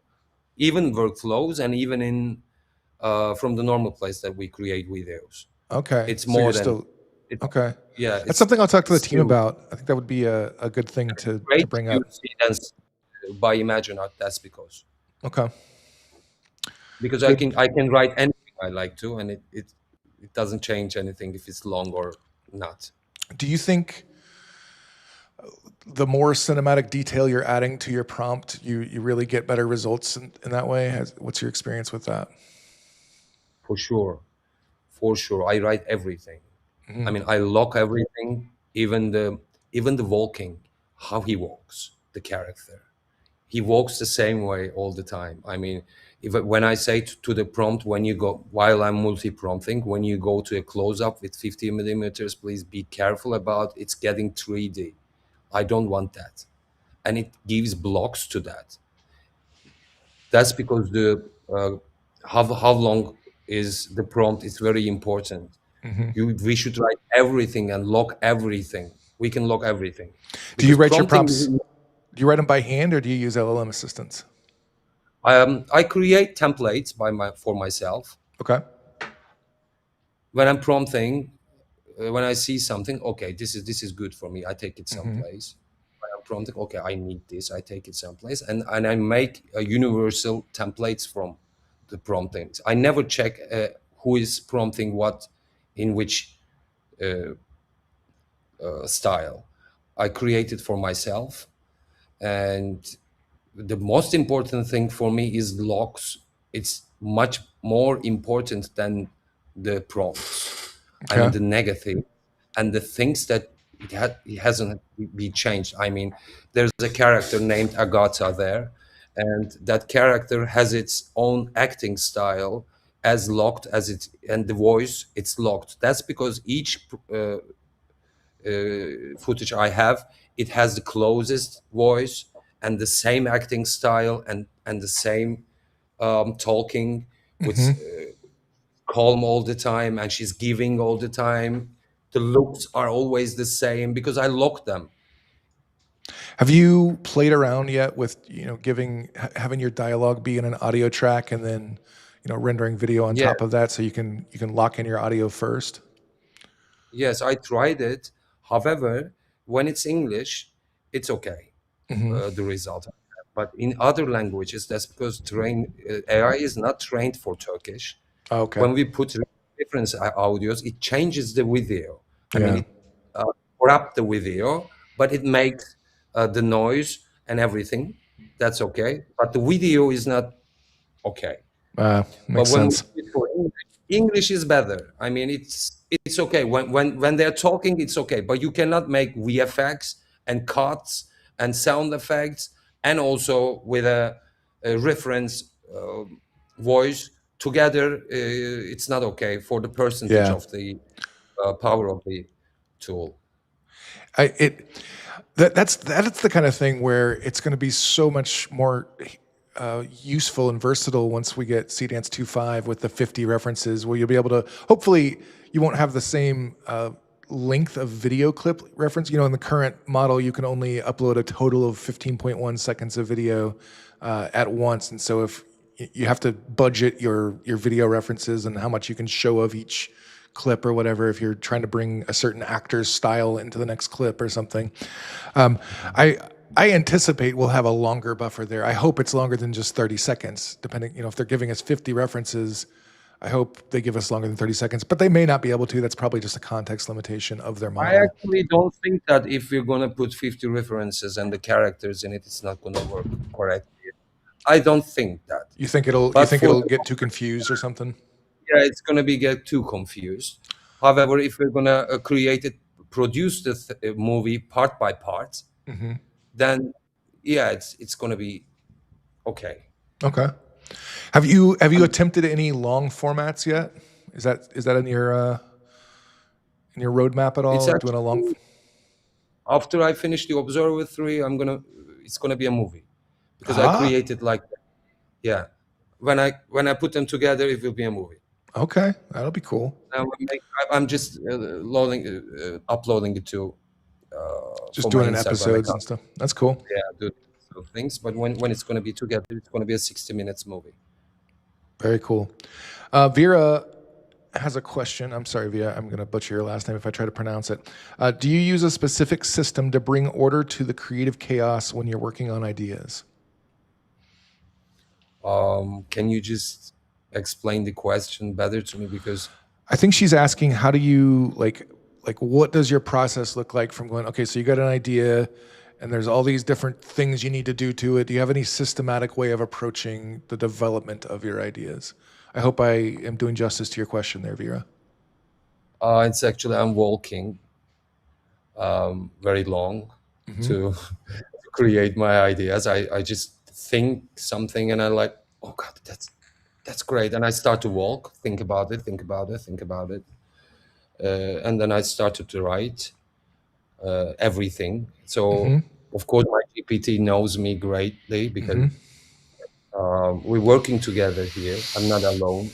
even workflows, and even in from the normal place that we create videos. Okay. It's So more you're than still okay. yeah. That's something I'll talk to the it's team still about. I think that would be a good thing to great bring to up. use Seedance by ImagineArt. That's Okay. because Good. I can write anything I like to, and it doesn't change anything if it's long or not. Do you think the more cinematic detail you're adding to your prompt, you really get better results in that way? What's your experience with that? For sure, for sure. I write everything. I mean, I lock everything, even the walking, how he walks, the character. He walks the same way all the time. I mean, when I say to the prompt, when you go, while I'm multi-prompting, when you go to a close-up with 50 millimeters, please be careful about it's getting 3D. I don't want that. And it gives blocks to that. That's because the how long is the prompt is very important. We should write everything and lock everything. We can lock everything. Do you Because write your prompting prompts? Do you write them by hand or do you use LLM assistants? I create templates for myself. Okay. When I'm prompting, when I see something, okay, this is good for me. I take it someplace. When I'm prompting, okay, I need this. I take it someplace, and I make universal templates from the promptings. I never check who is prompting what in which style. I create it for myself, and the most important thing for me is locks. It's much more important than the prompts. I mean, Okay. the negative and the things that it hasn't be changed. I mean, there's a character named Agatha there, and that character has its own acting style as locked as it, and the voice it's locked. That's because each footage I have, it has the closest voice and the same acting style and the same talking with calm all the time, and she's giving all the time. The looks are always the same because I lock them. Have you played around yet with having your dialogue be in an audio track and then rendering video on Yeah. top of that so you can lock in your audio first? Yes, I tried it. However, when it's English, it's okay, the result. But in other languages, that's because AI is not trained for Turkish. Oh, okay. When we put different audios, it changes the video. I mean, Yeah. it corrupt the video, but it makes the noise and everything. That's okay. But the video is not okay. But Makes when we sense. do it for English, English is better. I mean, it's okay when they're talking, it's okay. But you cannot make VFX and cuts and sound effects and also with a reference voice together. It's not okay for the percentage Yeah. of the power of the tool. That's the kind of thing where it's going to be so much more useful and versatile once we get Seedance 2.5 with the 50 references, where you'll be able to, hopefully you won't have the same length of video clip reference. In the current model, you can only upload a total of 15.1 seconds of video at once. And so if you have to budget your video references and how much you can show of each clip or whatever, if you're trying to bring a certain actor's style into the next clip or something. I anticipate we'll have a longer buffer there. I hope it's longer than just 30 seconds, depending, if they're giving us 50 references, I hope they give us longer than 30 seconds, but they may not be able to. That's probably just a context limitation of their model. I actually don't think that if we're going to put 50 references and the characters in it, it's not going to work correctly. I don't think that. You think it'll get too confused or something? Yeah, it's going to get too confused. However, if we're going to produce the movie part by part, then yeah, it's going to be okay. Okay. Have you attempted any long formats yet? Is that in your roadmap at all? It's Doing a long. After I finish the Observatory, it's gonna be a movie because I created like that. Yeah. When I put them together, it will be a movie. Okay, that'll be cool. Now I'm just uploading it to just doing an episodes and stuff. That's cool. Yeah, do things. But when it's going to be together, it's going to be a 60 minutes movie. Very cool. Vera has a question. I'm sorry, Vera. I'm going to butcher your last name if I try to pronounce it. Do you use a specific system to bring order to the creative chaos when you're working on ideas? Can you just explain the question better to me? Because I think she's asking, how do you like what does your process look like from going, okay, so you got an idea and there's all these different things you need to do to it. Do you have any systematic way of approaching the development of your ideas? I hope I am doing justice to your question there, Vera. It's actually, I'm walking very long to create my ideas. I just think something and I like, oh God, that's great. And I start to walk, think about it. And then I started to write everything. So of course my GPT knows me greatly because we're working together here. I'm not alone.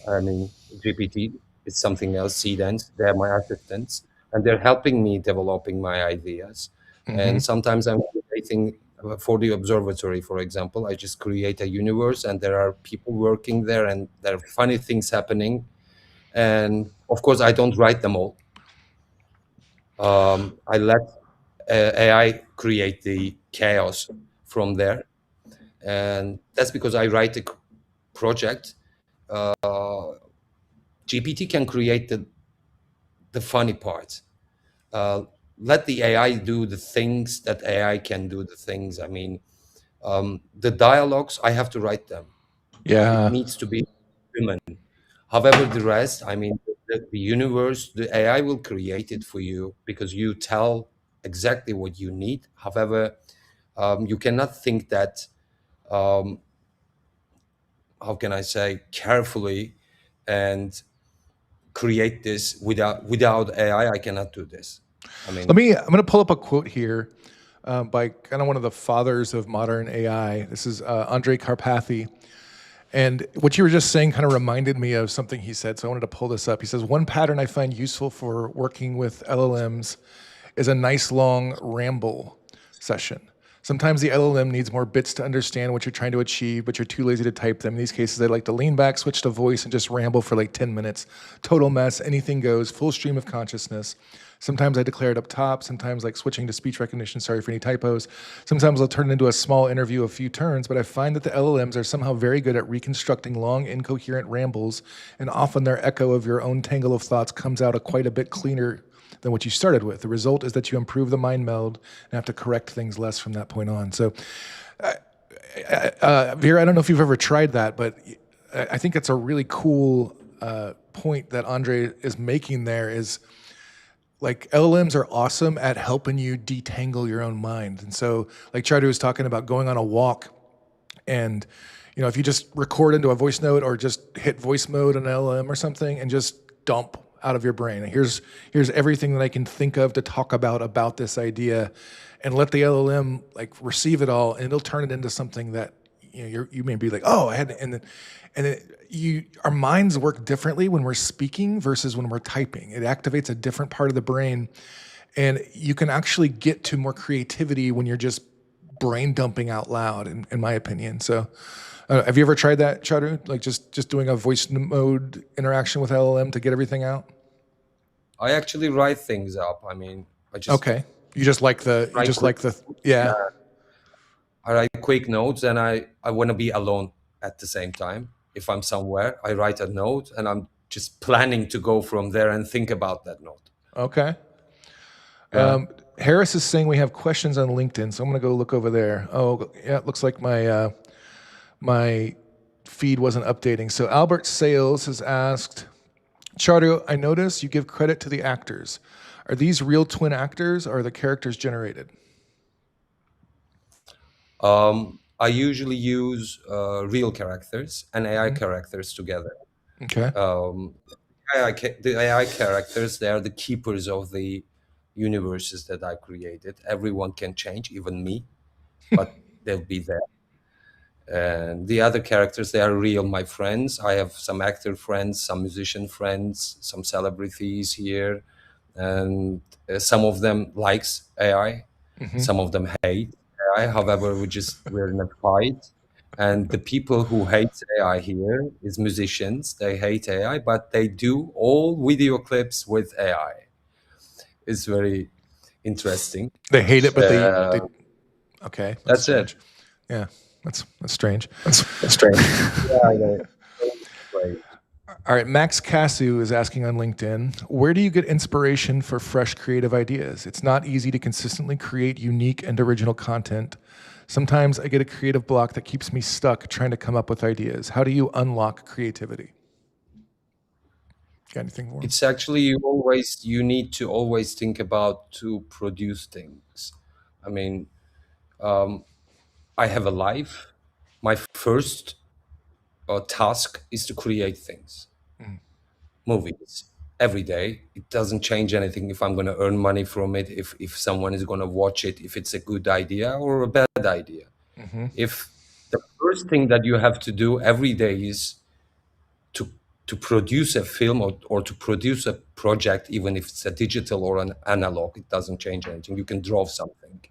I mean, GPT is something else, Seedance, they're my assistants, and they're helping me developing my ideas. And sometimes I'm creating for the observatory, for example, I just create a universe and there are people working there and there are funny things happening. And of course, I don't write them all. I let AI create the chaos from there. And that's because I write the project. GPT can create the funny part. Let the AI do the things that AI can do the things. I mean, the dialogues, I have to write them. Yeah. It needs to be human. However, the rest, I mean, the universe, the AI will create it for you because you tell exactly what you need. However, you cannot think that how can I say, carefully and create this. Without AI, I cannot do this. I mean, I'm going to pull up a quote here by kind of one of the fathers of modern AI. This is Andrej Karpathy. And what you were just saying kind of reminded me of something he said, so I wanted to pull this up. He says, one pattern I find useful for working with LLMs is a nice long ramble session. Sometimes the LLM needs more bits to understand what you're trying to achieve, but you're too lazy to type them. In these cases, I like to lean back, switch to voice, and just ramble for like 10 minutes. Total mess, anything goes, full stream of consciousness. Sometimes I declare it up top, sometimes like switching to speech recognition, sorry for any typos. Sometimes I'll turn it into a small interview a few turns, but I find that the LLMs are somehow very good at reconstructing long, incoherent rambles, and often their echo of your own tangle of thoughts comes out quite a bit cleaner than what you started with. The result is that you improve the mind meld and have to correct things less from that point on. So, Vera, I don't know if you've ever tried that, but I think it's a really cool point that Andre is making there is, like, LLMs are awesome at helping you detangle your own mind. And so, like Charlie was talking about going on a walk, and if you just record into a voice note or just hit voice mode on LLM or something and just dump out of your brain. Here's everything that I can think of to talk about this idea, and let the LLM like receive it all, and it'll turn it into something that you may be like, oh, I had to, our minds work differently when we're speaking versus when we're typing. It activates a different part of the brain, and you can actually get to more creativity when you're just brain dumping out loud, in my opinion. So have you ever tried that, Charu? Like just doing a voice mode interaction with LLM to get everything out? I actually write things up. I mean, I just okay. You just like the yeah. I write quick notes, and I want to be alone at the same time. If I'm somewhere, I write a note, and I'm just planning to go from there and think about that note. Okay. Yeah. Harris is saying we have questions on LinkedIn, so I'm going to go look over there. Oh, yeah, it looks like my my feed wasn't updating. So Albert Sales has asked, Charu, I notice you give credit to the actors. Are these real twin actors, or are the characters generated? I usually use real characters and AI characters together. Okay. The AI characters, they are the keepers of the universes that I created. Everyone can change, even me, but they'll be there. And the other characters, they are real, my friends. I have some actor friends, some musician friends, some celebrities here, and some of them likes AI, some of them hate AI. However, we're in a fight, and the people who hate AI here is musicians. They hate AI, but they do all video clips with AI. It's very interesting. They hate it, but they okay. That's strange. it. Yeah, that's strange. That's strange. Yeah, right. All right, Max Casu is asking on LinkedIn, where do you get inspiration for fresh creative ideas? It's not easy to consistently create unique and original content. Sometimes I get a creative block that keeps me stuck trying to come up with ideas. How do you unlock creativity? Got anything for him? It's actually you need to always think about to produce things. I mean, I have a life. My first task is to create things. Movies every day. It doesn't change anything if I'm going to earn money from it, if someone is going to watch it, if it's a good idea or a bad idea. If the first thing that you have to do every day is to produce a film or to produce a project, even if it's a digital or an analog, it doesn't change anything. You can draw something. It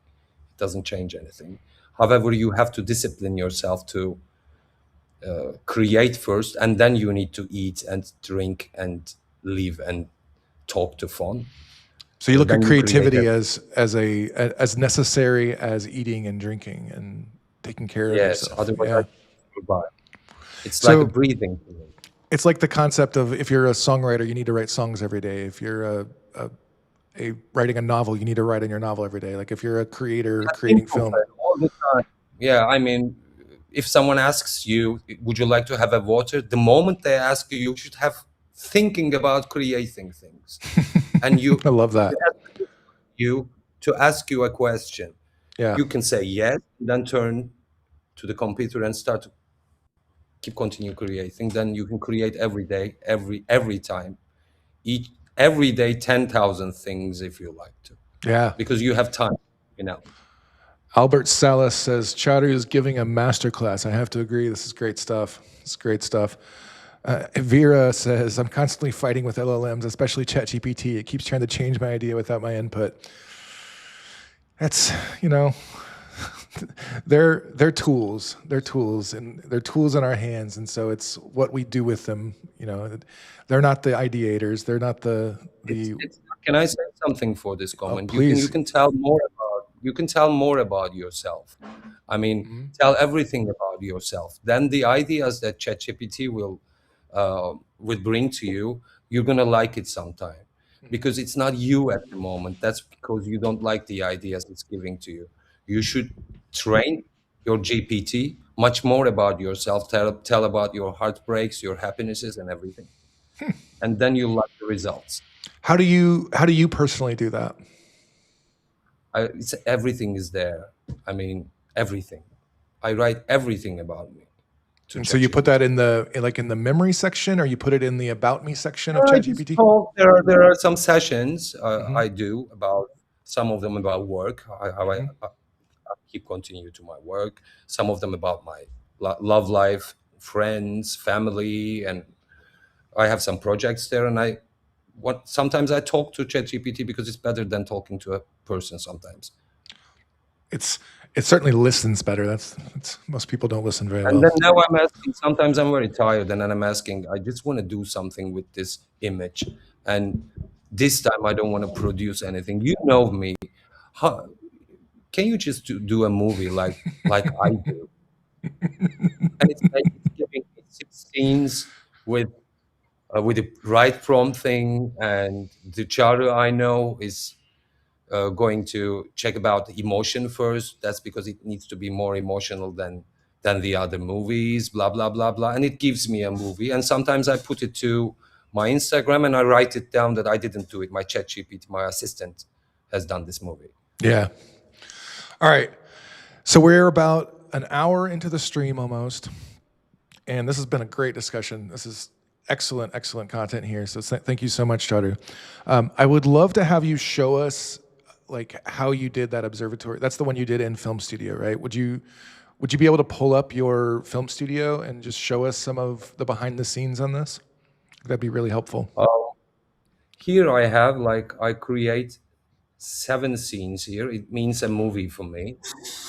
doesn't change anything. However, you have to discipline yourself to create first, and then you need to eat and drink and live and talk to fun. So you look at creativity as necessary as eating and drinking and taking care of yourself. Otherwise it's like a breathing thing. It's like the concept of, if you're a songwriter, you need to write songs every day. If you're writing a novel, you need to write in your novel every day. Like if you're a creator creating film. All the time. Yeah, I mean, if someone asks you, would you like to have a water? The moment they ask you, you should have thinking about creating things. And you I love that. To ask you a question. Yeah. You can say yes, then turn to the computer and start to continue creating. Then you can create every day, every time, every day 10,000 things if you like to, Yeah. because you have time, you know. Albert Salas says, Chaudhry is giving a masterclass. I have to agree. This is great stuff. It's great stuff. Vera says, I'm constantly fighting with LLMs, especially ChatGPT. It keeps trying to change my idea without my input. That's, you know, they're tools. They're tools, and they're tools in our hands. And so it's what we do with them. You know, they're not the ideators. They're not the. Can I say something for this comment? Please. You can tell more about yourself. I mean, tell everything about yourself. Then the ideas that ChatGPT will bring to you, you're gonna like it sometime, because it's not you at the moment. That's because you don't like the ideas it's giving to you. You should train your GPT much more about yourself. Tell about your heartbreaks, your happinesses, and everything, and then you'll like the results. How do you personally do that? Everything is there. I mean, everything. I write everything about me. And so you put that in the memory section, or you put it in the about me section of ChatGPT? There are some sessions I do about, some of them about work, how I keep continue to my work. Some of them about my love life, friends, family, and I have some projects there. And sometimes I talk to ChatGPT because it's better than talking to a person sometimes. It certainly listens better. That's most people don't listen very well. And then now I'm asking, sometimes I'm very tired, and then I'm asking, I just want to do something with this image. And this time I don't want to produce anything. You know me. Can you just do a movie like I do? And it's like giving me 6 scenes with the right prompting, and the Chaudhry I know is going to check about the emotion first. That's because it needs to be more emotional than the other movies, blah, blah, blah, blah. And it gives me a movie. And sometimes I put it to my Instagram and I write it down that I didn't do it. My ChatGPT, my assistant, has done this movie. Yeah. All right. So we're about an hour into the stream almost. And this has been a great discussion. This is excellent, excellent content here. So thank you so much, Chaudhry. I would love to have you show us like how you did that observatory. That's the one you did in Film Studio, right? Would you be able to pull up your Film Studio and just show us some of the behind the scenes on this? That'd be really helpful. Here I have, I create 7 scenes here. It means a movie for me.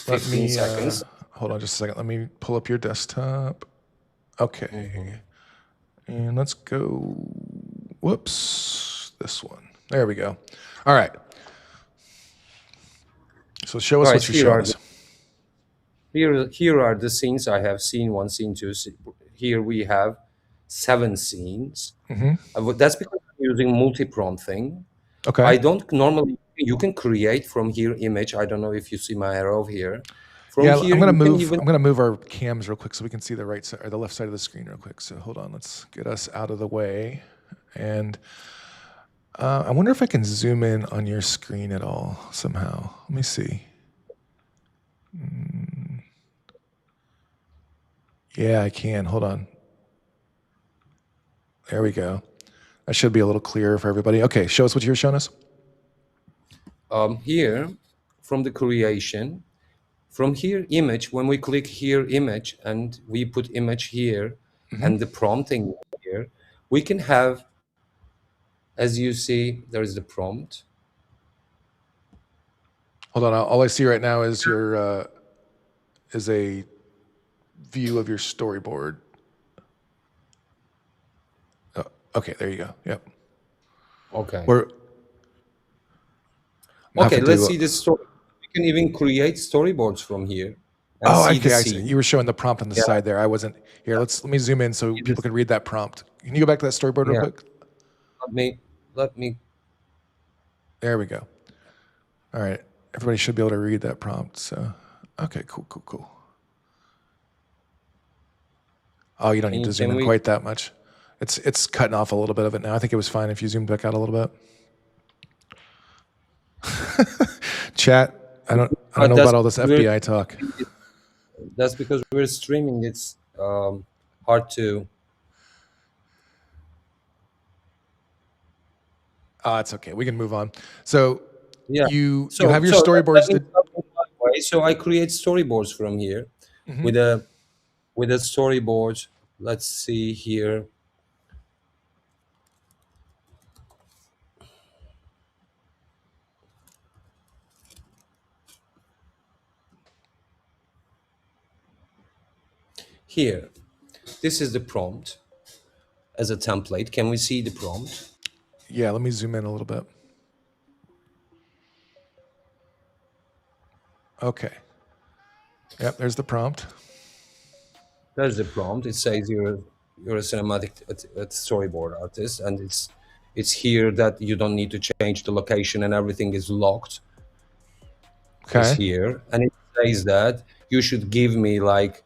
15 seconds. Hold on just a second. Let me pull up your desktop. Okay. And let's go, whoops, this one. There we go. All right. So show us what you're showing us. Here are the scenes I have: scene 1, scene 2. Here we have 7 scenes. That's because I'm using multi-prompting. Okay. I don't normally, you can create from here image. I don't know if you see my arrow here. From yeah, here, I'm gonna move our cams real quick so we can see the right side or the left side of the screen real quick. So hold on, let's get us out of the way. And I wonder if I can zoom in on your screen at all somehow. Let me see. Yeah, I can. Hold on. There we go. That should be a little clearer for everybody. Okay, show us what you're showing us. Here, from the creation, from here image, when we click here image and we put image here and the prompting here, we can have, as you see, there is the prompt. Hold on, all I see right now is your is a view of your storyboard. Oh, okay, there you go. Yep. Okay. Okay, let's see the story. We can even create storyboards from here. Oh, okay, I see. You were showing the prompt on the side there. I wasn't here. Let me zoom in so people can read that prompt. Can you go back to that storyboard real quick? Let me. There we go. All right, everybody should be able to read that prompt. So, okay, cool. Oh, you don't need to zoom in quite that much. It's cutting off a little bit of it now. I think it was fine if you zoomed back out a little bit. Chat, I don't know about all this FBI talk. That's because we're streaming. It's hard to. It's okay. We can move on. So Yeah. you So have your so let storyboards. me start with my way. So I create storyboards from here with a storyboard. Let's see here. Here, this is the prompt as a template. Can we see the prompt? Yeah, let me zoom in a little bit. Okay. Yep, there's the prompt. There's the prompt. It says you're a cinematic storyboard artist, and it's here that you don't need to change the location and everything is locked. Is Okay. here, and it says that you should give me like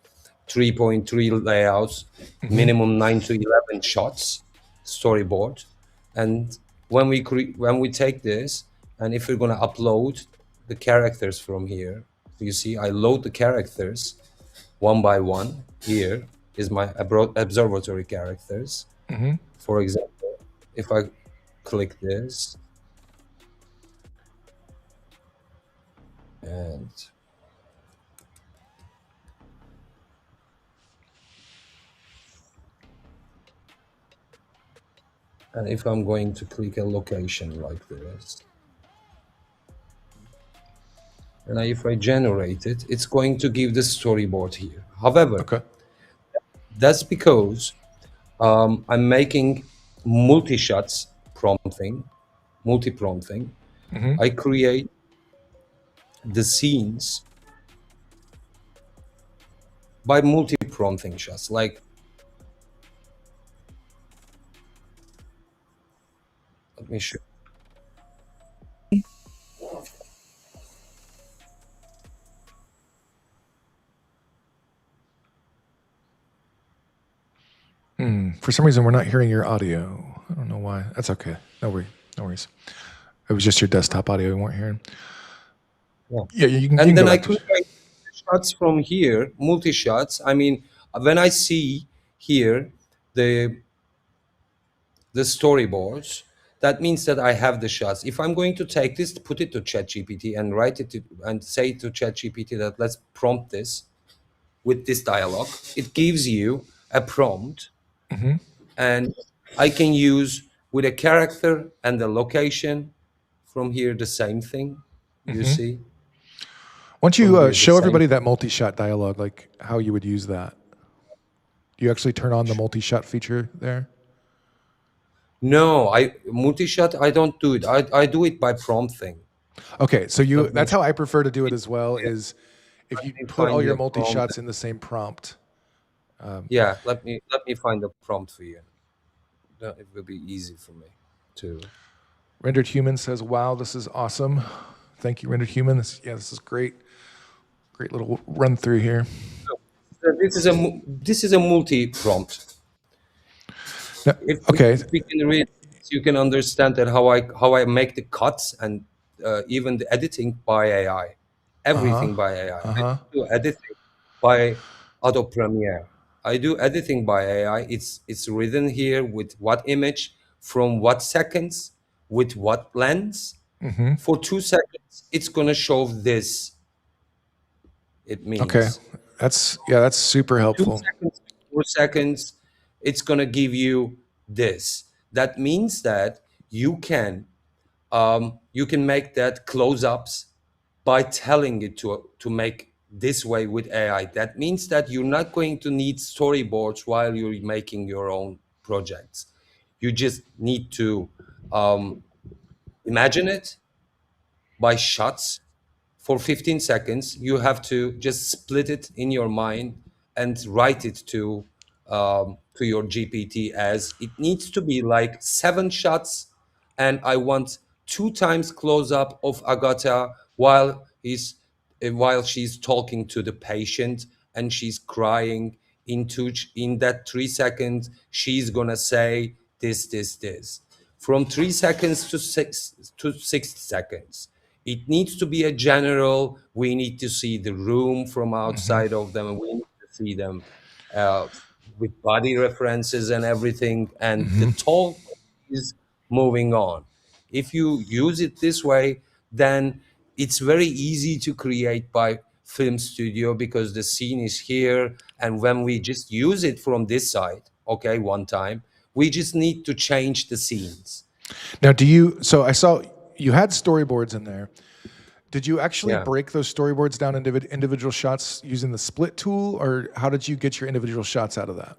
3.3 layouts, minimum 9 to 11 shots, storyboard, and when we take this, and if we're gonna upload the characters from here, you see, I load the characters one by one. Here is my observatory characters. For example, if I click this and if I'm going to click a location like this, and if I generate it, it's going to give the storyboard here. However, Okay. that's because I'm making multi-shots prompting, multi-prompting. I create the scenes by multi-prompting shots. Like, let me show. For some reason, we're not hearing your audio. I don't know why. That's okay. No worries. It was just your desktop audio we weren't hearing. Yeah, you can And then go I back to- create shots from here, multi-shots. I mean, when I see here the storyboards, that means that I have the shots. If I'm going to take this, put it to ChatGPT and write it and say to ChatGPT that let's prompt this with this dialogue, it gives you a prompt, and I can use with a character and the location from here the same thing. You see? Why don't From you here, the show same everybody thing. that multi-shot dialogue, like how you would use that? Do you actually turn on the multi-shot feature there? No, multi-shot, I don't do it. I do it by prompting. Okay, so that's how I prefer to do it as well, is if you put all find your the prompt. multi-shots in the same prompt. Yeah, let me find the prompt for you. It will be easy for me to. Rendered Human says, wow, this is awesome. Thank you, Rendered Human. This is great. Great little run through here. So this is a multi-prompt. Now, If we can read, you can understand that how I make the cuts and even the editing by AI, everything by AI. I do editing by Adobe Premiere. I do editing by AI. It's written here with what image, from what seconds, with what lens. For 2 seconds, it's gonna show this. It means okay, that's super helpful. 2 seconds, 4 seconds, it's gonna give you this. That means that you can make that close-ups by telling it to make this way with AI. That means that you're not going to need storyboards while you're making your own projects. You just need to imagine it by shots for 15 seconds. You have to just split it in your mind and write it to your GPT as it needs to be like 7 shots, and I want 2 times close up of Agatha while she's talking to the patient and she's crying. In that 3 seconds, she's gonna say this. From 3 seconds to 6 seconds. It needs to be a general. We need to see the room from outside of them, and we need to see them uh, with body references and everything. And the talk is moving on. If you use it this way, then it's very easy to create by film studio because the scene is here. And when we just use it from this side, okay, one time, we just need to change the scenes. Now, so I saw you had storyboards in there. Did you actually break those storyboards down into individual shots using the split tool, or how did you get your individual shots out of that?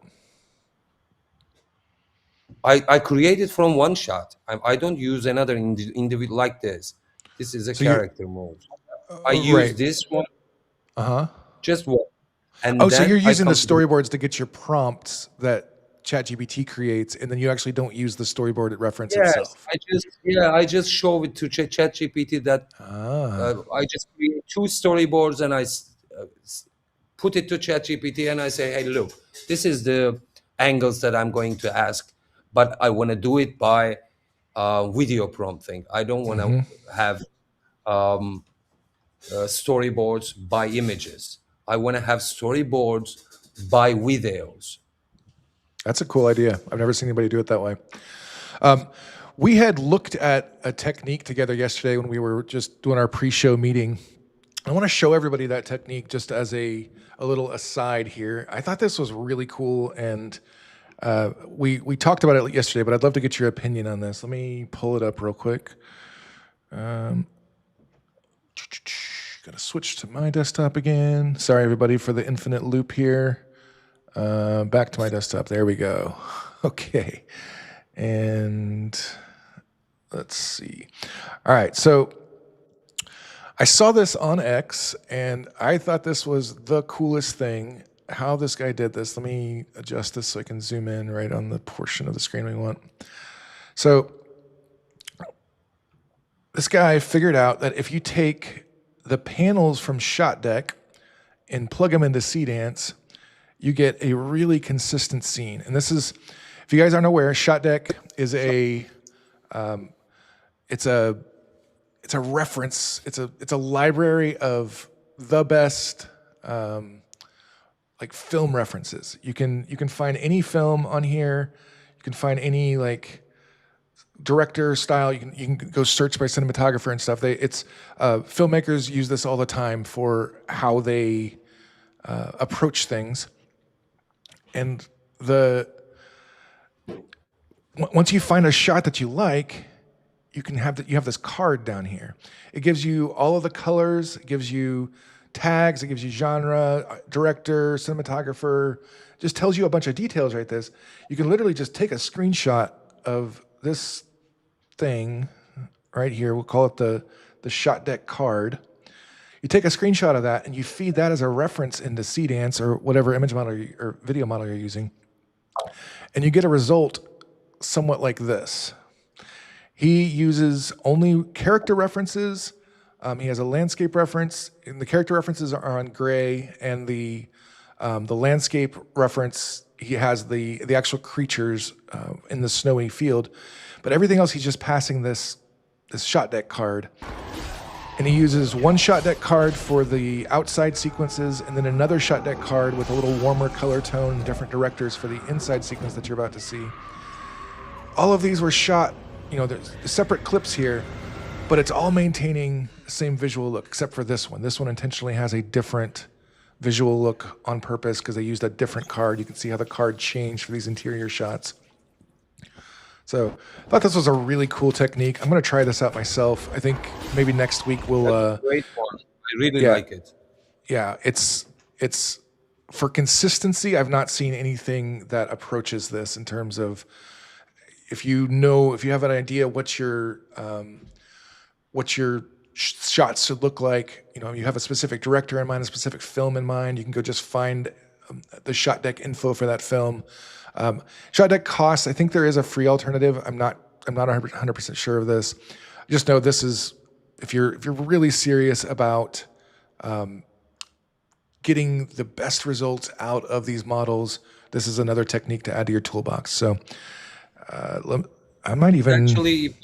I created from one shot. I don't use another individual like this. This is a character mode. I use this one, just one. And so you're using the storyboards to get your prompts that ChatGPT creates, and then you actually don't use the storyboard reference itself. I just show it to ChatGPT that I just create 2 storyboards, and I put it to ChatGPT, and I say, hey, look, this is the angles that I'm going to ask, but I want to do it by video prompting. I don't want to have storyboards by images. I want to have storyboards by videos. That's a cool idea. I've never seen anybody do it that way. We had looked at a technique together yesterday when we were just doing our pre-show meeting. I want to show everybody that technique just as a little aside here. I thought this was really cool, and we talked about it yesterday, but I'd love to get your opinion on this. Let me pull it up real quick. Gotta switch to my desktop again. Sorry, everybody, for the infinite loop here. Back to my desktop. There we go. Okay. And let's see. All right. So I saw this on X, and I thought this was the coolest thing, how this guy did this. Let me adjust this so I can zoom in right on the portion of the screen we want. So this guy figured out that if you take the panels from Shot Deck and plug them into Seedance, you get a really consistent scene. And this is, if you guys aren't aware, Shot Deck is it's a reference, it's a library of the best like film references. You can find any film on here. You can find any like director style. You can go search by cinematographer and stuff. Filmmakers use this all the time for how they approach things. And once you find a shot that you like, you have this card down here. It gives you all of the colors, it gives you tags, it gives you genre, director, cinematographer, just tells you a bunch of details right this. You can literally just take a screenshot of this thing right here. We'll call it the Shot Deck card. You take a screenshot of that and you feed that as a reference into Seedance or whatever image model or video model you're using, and you get a result somewhat like this. He uses only character references. He has a landscape reference, and the character references are on gray, and the landscape reference, he has the actual creatures in the snowy field, but everything else he's just passing this Shot Deck card. And he uses one Shot Deck card for the outside sequences, and then another Shot Deck card with a little warmer color tone and different directors for the inside sequence that you're about to see. All of these were shot, there's separate clips here, but it's all maintaining the same visual look, except for this one. This one intentionally has a different visual look on purpose because they used a different card. You can see how the card changed for these interior shots. So I thought this was a really cool technique. I'm going to try this out myself. I think maybe next week we'll... That's a great one. I really like it. Yeah, it's for consistency, I've not seen anything that approaches this in terms of if you have an idea what your shots should look like, you have a specific director in mind, a specific film in mind, you can go just find the Shot Deck info for that film. Shot Deck costs, I think there is a free alternative. I'm not 100% sure of this. I just know this is, if you're really serious about getting the best results out of these models, this is another technique to add to your toolbox. So I might even... Actually,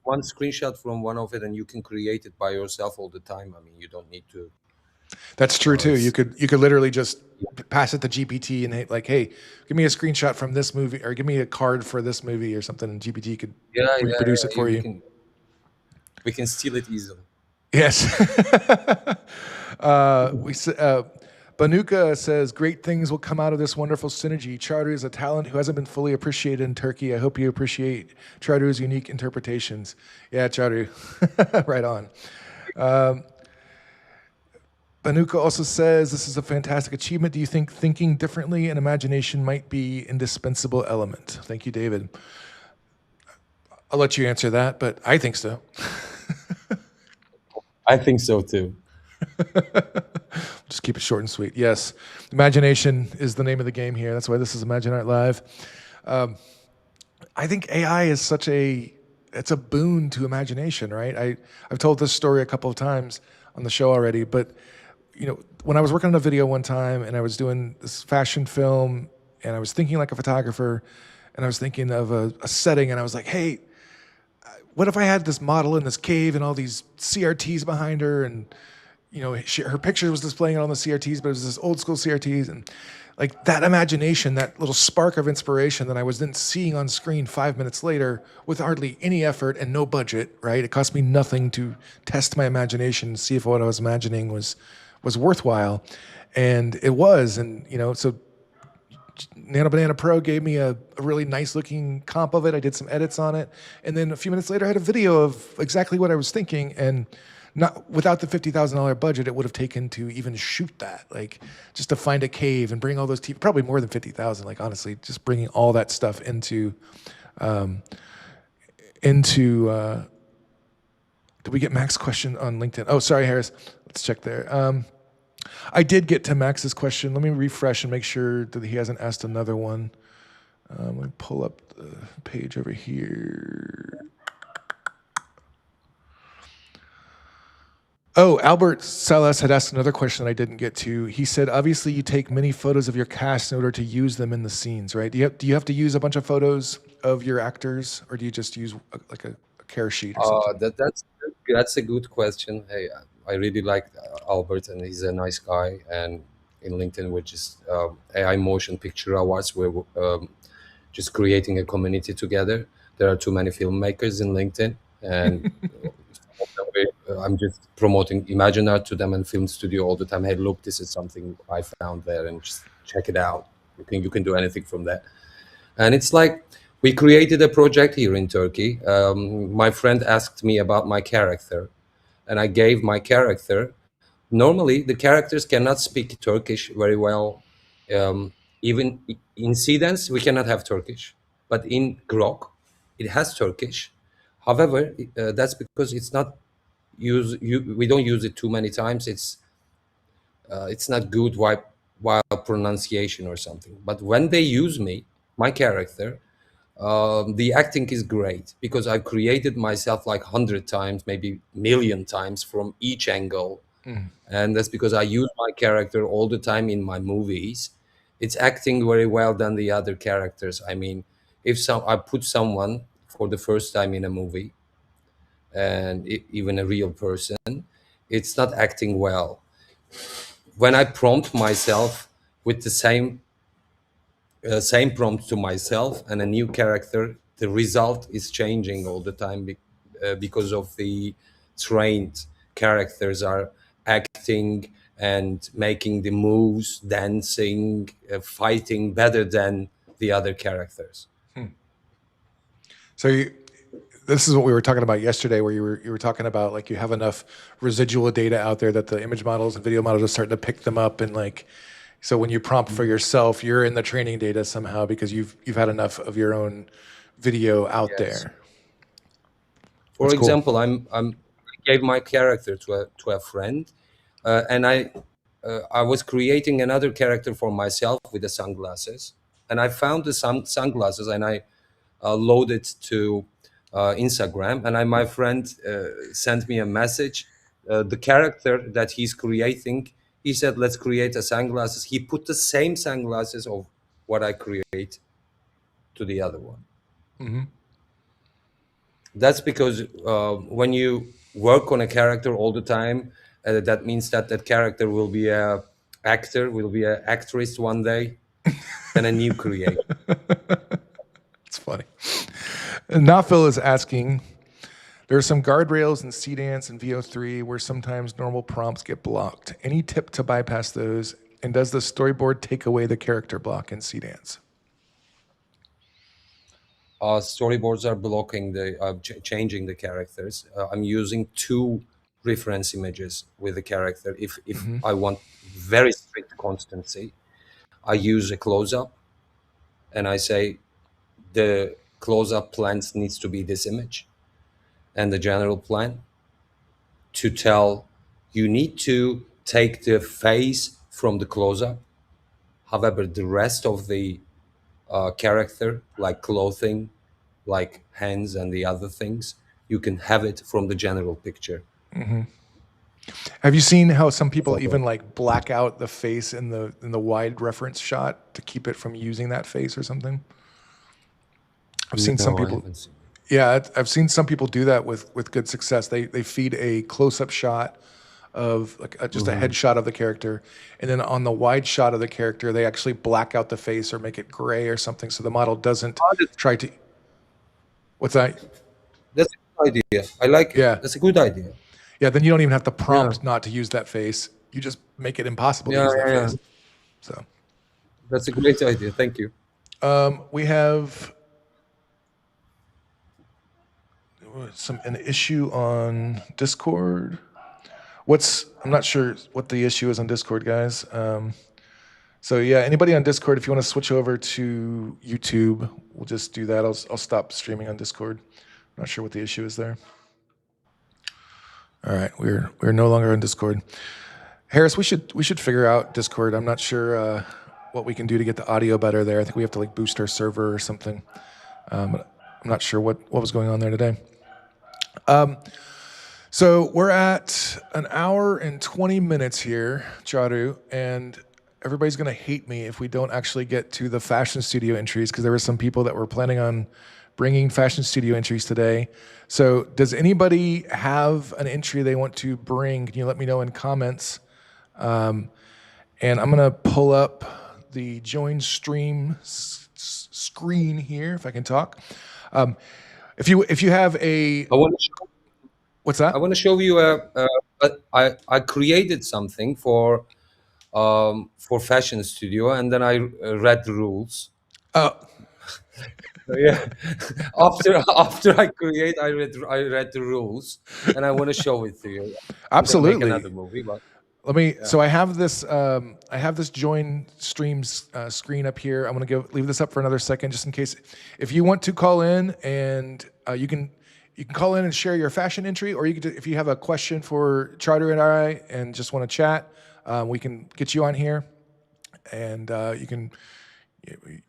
one screenshot from one of it, and you can create it by yourself all the time. I mean, you don't need to. That's true too. it's- You could literally just pass it to GPT and like, hey, give me a screenshot from this movie, or give me a card for this movie or something, and GPT could reproduce it for you. We can steal it easily. Yes. Banuka says, great things will come out of this wonderful synergy. Charu is a talent who hasn't been fully appreciated in Turkey. I hope you appreciate Charu's unique interpretations. Yeah, Charu. Right on. Banuka also says, this is a fantastic achievement. Do you think thinking differently and imagination might be indispensable element? Thank you, David. I'll let you answer that, but I think so. I think so too. Just keep it short and sweet. Yes, imagination is the name of the game here. That's why this is ImagineArt Live. I think AI is it's a boon to imagination, right? I've told this story a couple of times on the show already, but when I was working on a video one time and I was doing this fashion film and I was thinking like a photographer and I was thinking of a setting and I was like, hey, what if I had this model in this cave and all these CRTs behind her, and her picture was displaying it on the CRTs, but it was this old school CRTs, and like that imagination, that little spark of inspiration that I was then seeing on screen 5 minutes later with hardly any effort and no budget, right? It cost me nothing to test my imagination and see if what I was imagining was worthwhile, and it was, and so Nano Banana Pro gave me a really nice looking comp of it. I did some edits on it. And then a few minutes later, I had a video of exactly what I was thinking. And not without the $50,000 budget, it would have taken to even shoot that. Like just to find a cave and bring all those probably more than 50,000. Like honestly, just bringing all that stuff into did we get Mac's question on LinkedIn? Oh, sorry, Harris. Let's check there. I did get to Max's question. Let me refresh and make sure that he hasn't asked another one. Let me pull up the page over here. Oh, Albert Salas had asked another question I didn't get to. He said, obviously you take many photos of your cast in order to use them in the scenes, right? Do you have to use a bunch of photos of your actors, or do you just use a care sheet or something? That's a good question. Hey, I really like Albert, and he's a nice guy. And in LinkedIn, we're just AI Motion Picture Awards. We're just creating a community together. There are too many filmmakers in LinkedIn, and I'm just promoting ImagineArt to them and film studio all the time. Hey, look, this is something I found there, and just check it out. You can do anything from that. And it's like we created a project here in Turkey. My friend asked me about my character, and I gave my character. Normally, the characters cannot speak Turkish very well. Even in Seedance, we cannot have Turkish, but in Grok, it has Turkish. However, that's because it's not we don't use it too many times. It's not good while pronunciation or something. But when they use my character, the acting is great because I've created myself like 100 times, maybe million times from each angle. And that's because I use my character all the time in my movies. It's acting very well than the other characters. I mean, if I put someone for the first time in a movie, and even a real person, it's not acting well. When I prompt myself with the same prompt to myself and a new character, the result is changing all the time because of the trained characters are acting and making the moves, dancing, fighting better than the other characters. So this is what we were talking about yesterday, where you were talking about like you have enough residual data out there that the image models and video models are starting to pick them up, and like so when you prompt for yourself, you're in the training data somehow because you've had enough of your own video out there. For example, I gave my character to a friend, and I was creating another character for myself with the sunglasses, and I found the sunglasses and I loaded to Instagram, and my friend sent me a message. The character that he's creating, he said, let's create a sunglasses. He put the same sunglasses of what I create to the other one. That's because when you work on a character all the time, that means that that character will be a actor, will be an actress one day, and a new creation. It's funny. And Nafil is asking, there are some guardrails in Seedance and VO3 where sometimes normal prompts get blocked. Any tip to bypass those? And does the storyboard take away the character block in Seedance? Storyboards are blocking the changing the characters. I'm using two reference images with the character. If I want very strict constancy, I use a close-up, and I say the close-up plans needs to be this image, and the general plan to tell you need to take the face from the close-up. However, the rest of the character, like clothing, like hands and the other things, you can have it from the general picture. Have you seen how some people even like black out the face in the wide reference shot to keep it from using that face or something? I've seen some No, I people. haven't seen. Yeah, I've seen some people do that with good success. They feed a close up shot of like just a headshot of the character, and then on the wide shot of the character, they actually black out the face or make it gray or something, so the model doesn't try to. What's that? That's a good idea. I like it. Yeah, That's a good idea. yeah. Then you don't even have to Yeah, prompt not to use that face. You just make it impossible to yeah, use that yeah, yeah. face. So That's a great idea. Thank you. we have an issue on Discord. I'm not sure what the issue is on Discord, guys. So yeah, anybody on Discord, if you want to switch over to YouTube, we'll just do that. I'll stop streaming on Discord. I'm not sure what the issue is there. All right, we're no longer on Discord. Harris, we should figure out Discord. I'm not sure what we can do to get the audio better there. I think we have to like boost our server or something. I'm not sure what was going on there today. So we're at an hour and 20 minutes here, Charu, and everybody's going to hate me if we don't actually get to the fashion studio entries, because there were some people that were planning on bringing fashion studio entries today. So does anybody have an entry they want to bring? Can you let me know in comments? And I'm going to pull up the join stream screen here, if I can talk. If you have a... I want to show, What's that? I want to show you I created something for fashion studio, and then I read the rules. Oh, Yeah. After I create, I read the rules, and I want to show it to you. I'm gonna make absolutely. another movie, but Let me. So I have this. I have this join streams screen up here. I'm gonna leave this up for another second, just in case. If you want to call in, and you can call in and share your fashion entry, or you can, if you have a question for Charter and I, and just want to chat, we can get you on here, and you can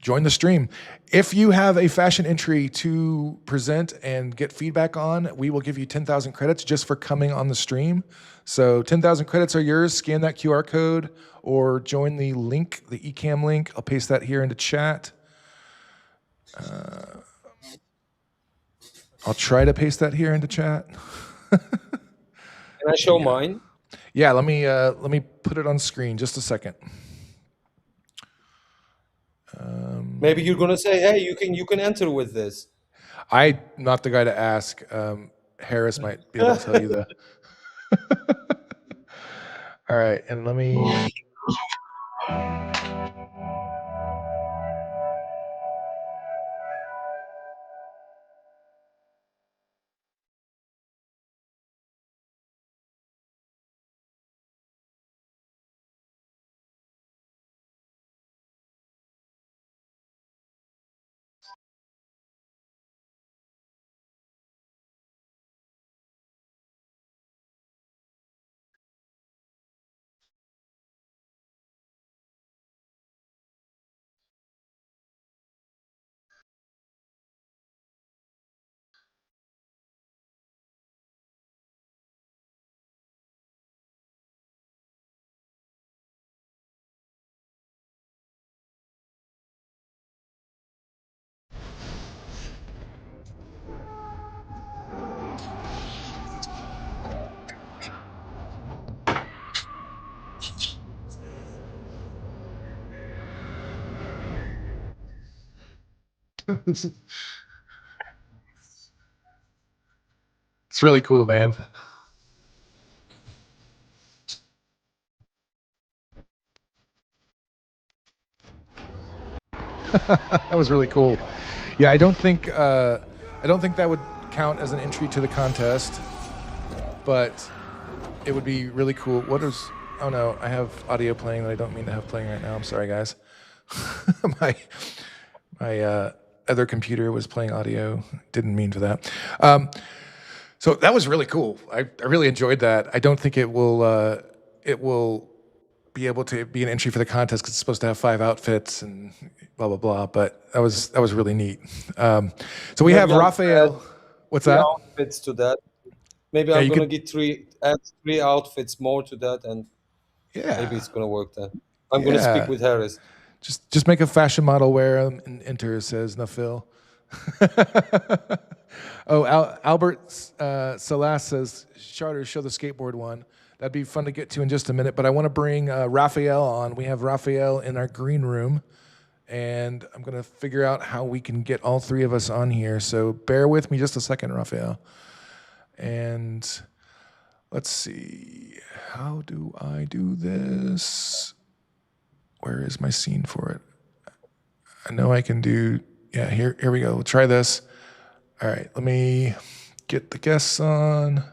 join the stream. If you have a fashion entry to present and get feedback on, we will give you 10,000 credits just for coming on the stream. So 10,000 credits are yours. Scan that QR code or join the link, the eCam link. I'll paste that here into chat. I'll try to paste that here into chat. can I show mine? Yeah, let me put it on screen. Just a second. Maybe you're gonna say, "Hey, you can enter with this." I'm not the guy to ask. Harris might be able to tell you the. All right, and let me. It's really cool, man. That was really cool. Yeah, I don't think that would count as an entry to the contest, but it would be really cool. What is? Oh no, I have audio playing that I don't mean to have playing right now. I'm sorry, guys. my other computer was playing audio. Didn't mean for that. So that was really cool. I really enjoyed that. I don't think it will be able to be an entry for the contest because it's supposed to have 5 outfits and blah blah blah. But that was really neat. So we have Raphael. What's that? Outfits to that. Maybe Yeah, I'm you gonna could- add 3 outfits more to that, and Yeah. maybe it's gonna work then. I'm gonna speak with Harris. Just make a fashion model wear them and enter, says Nafil. Albert Salas says, Charter, show the skateboard one. That'd be fun to get to in just a minute, but I want to bring Raphael on. We have Raphael in our green room, and I'm going to figure out how we can get all 3 of us on here. So bear with me just a second, Raphael. And let's see. How do I do this? Where is my scene for it? I know I can do, yeah, here we go. We'll try this. All right, let me get the guests on.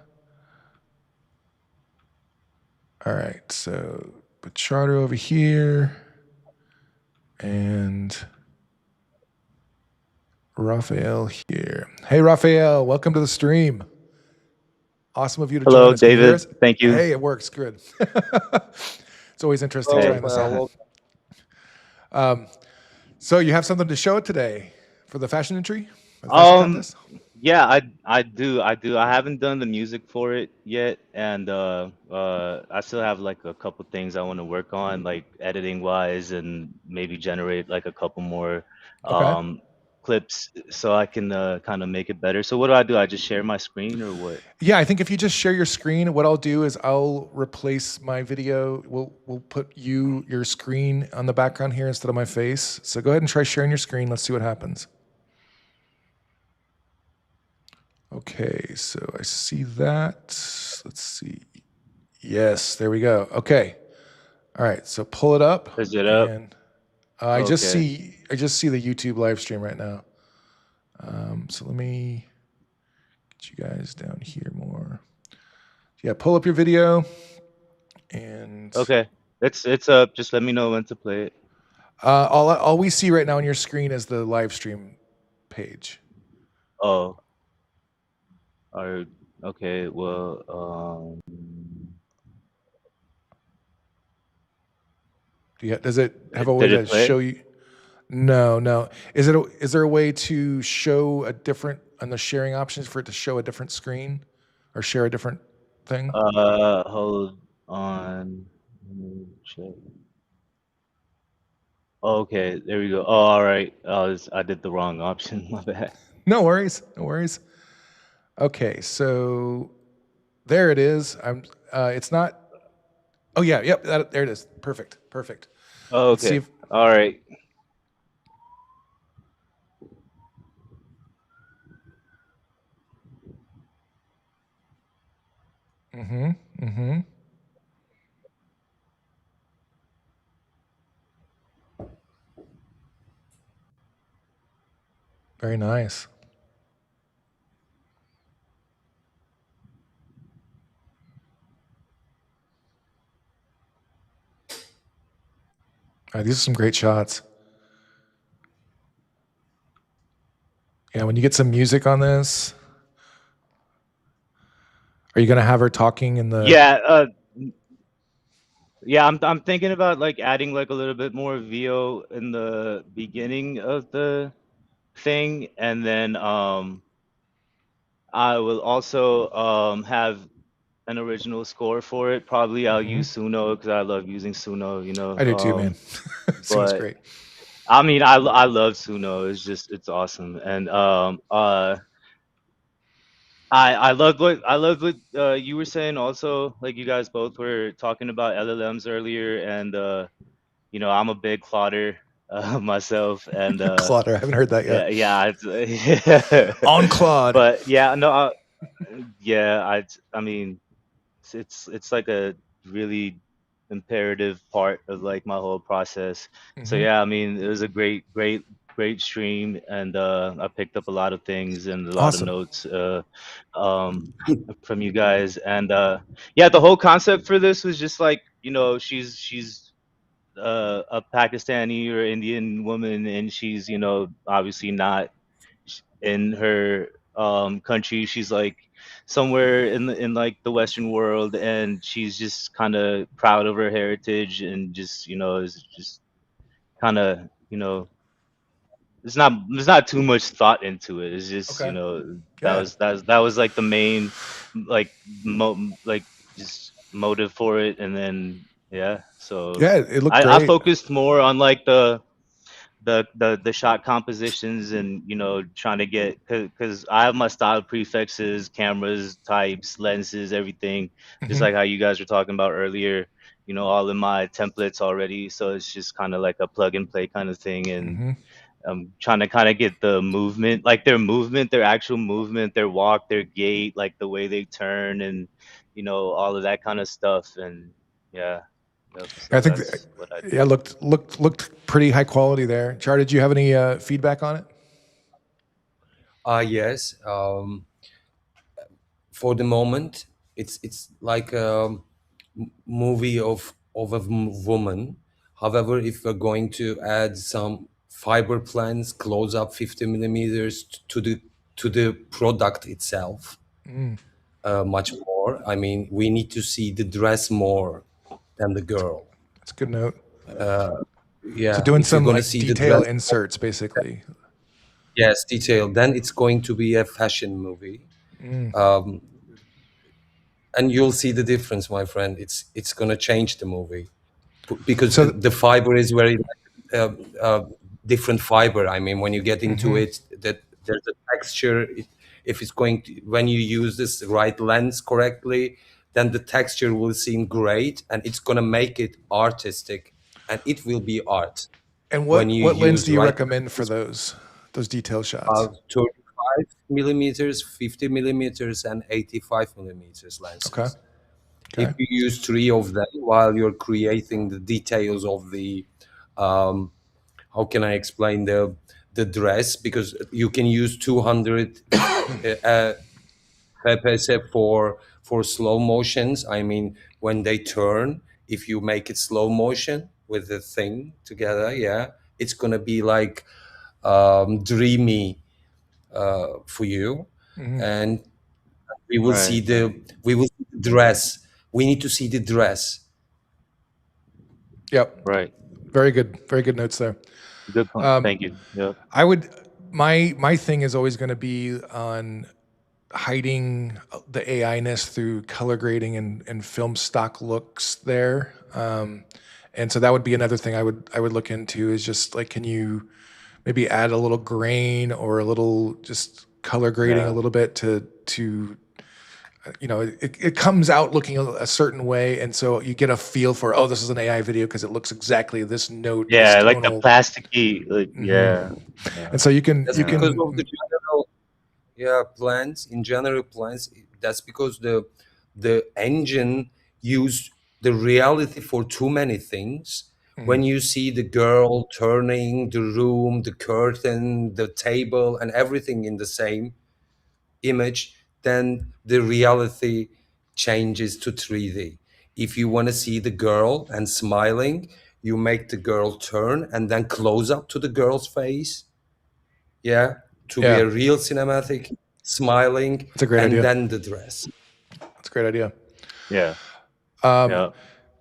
All right, so put Charter over here and Raphael here. Hey, Raphael, welcome to the stream. Awesome of you to join us. Can you hear us? Thank you. Hey, it works. Good. It's always interesting trying this out. So you have something to show today for the fashion entry? For the fashion contest? Yeah, I do. I haven't done the music for it yet, and I still have like a couple things I want to work on, like editing wise, and maybe generate like a couple more clips so I can kind of make it better. So what do? I just share my screen or what? Yeah, I think if you just share your screen, what I'll do is I'll replace my video. We'll put your screen on the background here instead of my face. So go ahead and try sharing your screen. Let's see what happens. Okay, so I see that. Let's see. Yes, there we go. Okay. All right, so pull it up. Is it up? And, I just see the YouTube live stream right now. So let me get you guys down here more. Yeah, pull up your video. And okay, it's up. Just let me know when to play it. All we see right now on your screen is the live stream page. Oh. Okay. Well. Does it have a way to show you? No. Is there a way to show a different on the sharing options for it to show a different screen or share a different thing? Hold on. Let me check. Okay, there we go. Oh, all right. I did the wrong option. My bad. No worries. Okay, so there it is. It's not. Oh yeah, yep. There it is. Perfect. Oh, okay. All right. Mm-hmm. Very nice. All right, these are some great shots. Yeah, when you get some music on this, are you gonna have her talking in the? Yeah, I'm thinking about like adding like a little bit more VO in the beginning of the thing, and then I will also have an original score for it. Probably I'll use Suno because I love using Suno. I do too, man. Seems great. I mean, I love Suno. It's awesome, and I love what you were saying also. Like you guys both were talking about LLMs earlier, and I'm a big plotter myself, and Claude, I haven't heard that yeah, yet. yeah, it's, On Claude. but yeah, no, yeah, I mean, it's like a really imperative part of like my whole process. So Hmm. yeah, I mean, it was a great stream, and I picked up a lot of things and a lot of Awesome. notes um from you guys, and yeah, the whole concept for this was just like, she's a Pakistani or Indian woman, and she's, obviously not in her country. She's like somewhere in like the Western world, and she's just kind of proud of her heritage, and just, is just kind of, there's not too much thought into it. It's just, Okay. that Yeah. was that was like the main, like, like, just motive for it. And then yeah, so Yeah, it looked I great. focused more on like the shot compositions, and trying to get, because I have my style prefixes, cameras, types, lenses, everything, just Hmm. like how you guys were talking about earlier, all in my templates already. So it's just kind of like a plug and play kind of thing. And Hmm. I'm trying to kind of get the movement, like their movement, their actual movement, their walk, their gait, like the way they turn, and all of that kind of stuff. And yeah, yep, I so think, that's what I yeah, did. looked pretty high quality there. Char, did you have any feedback on it? Yes. For the moment, it's like a movie of a woman. However, if we're going to add some fiber plans, close up 50 millimeters to the product itself, Mm, much more. I mean, we need to see the dress more than the girl. that's a good note. Yeah, So doing if you're some gonna like see the detail dress, inserts, basically. yes, detail, then it's going to be a fashion movie. Mm. And you'll see the difference, my friend. It's gonna change the movie because So, the fiber is very uh, uh, different fiber. I mean, when you get into mhm. it, that there's a texture. If it's going to, when you use this right lens correctly, then the texture will seem great, and it's gonna make it artistic, and it will be art And when you what lens use do you right recommend for lenses. those detail shots? 35 millimeters, 50 millimeters, and 85 millimeters Okay. lenses. If Okay. you use three of them while you're creating the details of the, um, how can I explain the dress? Because you can use 200 FPS for slow motions. I mean, when they turn, if you make it slow motion with the thing together, yeah, it's gonna be like dreamy for you. Hmm. And we will see Right, right. the dress. We need to see the dress. Yep. Right. Very good. Very good notes there. Good point. Um, Thank you. Yep. I would my thing is always going to be on hiding the AI-ness through color grading and film stock looks there. And so that would be another thing I would look into is just like, can you maybe add a little grain or a little just color grading a Yeah. little bit to it comes out looking a certain way, and so you get a feel for, oh, this is an AI video because it looks exactly this note, this Yeah, like the tonal. plasticky, like, Hmm. yeah. And Yeah. so you can That's you because Yeah. of the can general, yeah, plans. In general plans, that's because the engine used the reality for too many things. When Mhm. you see the girl turning the room, the curtain, the table, and everything in the same image, then the reality changes to 3D. If you want to see the girl and smiling, you make the girl turn and then close up to the girl's face, yeah, to be Yeah, a real cinematic, smiling, that's a great and idea. then the dress. That's a great idea. Yeah. Um, Yeah.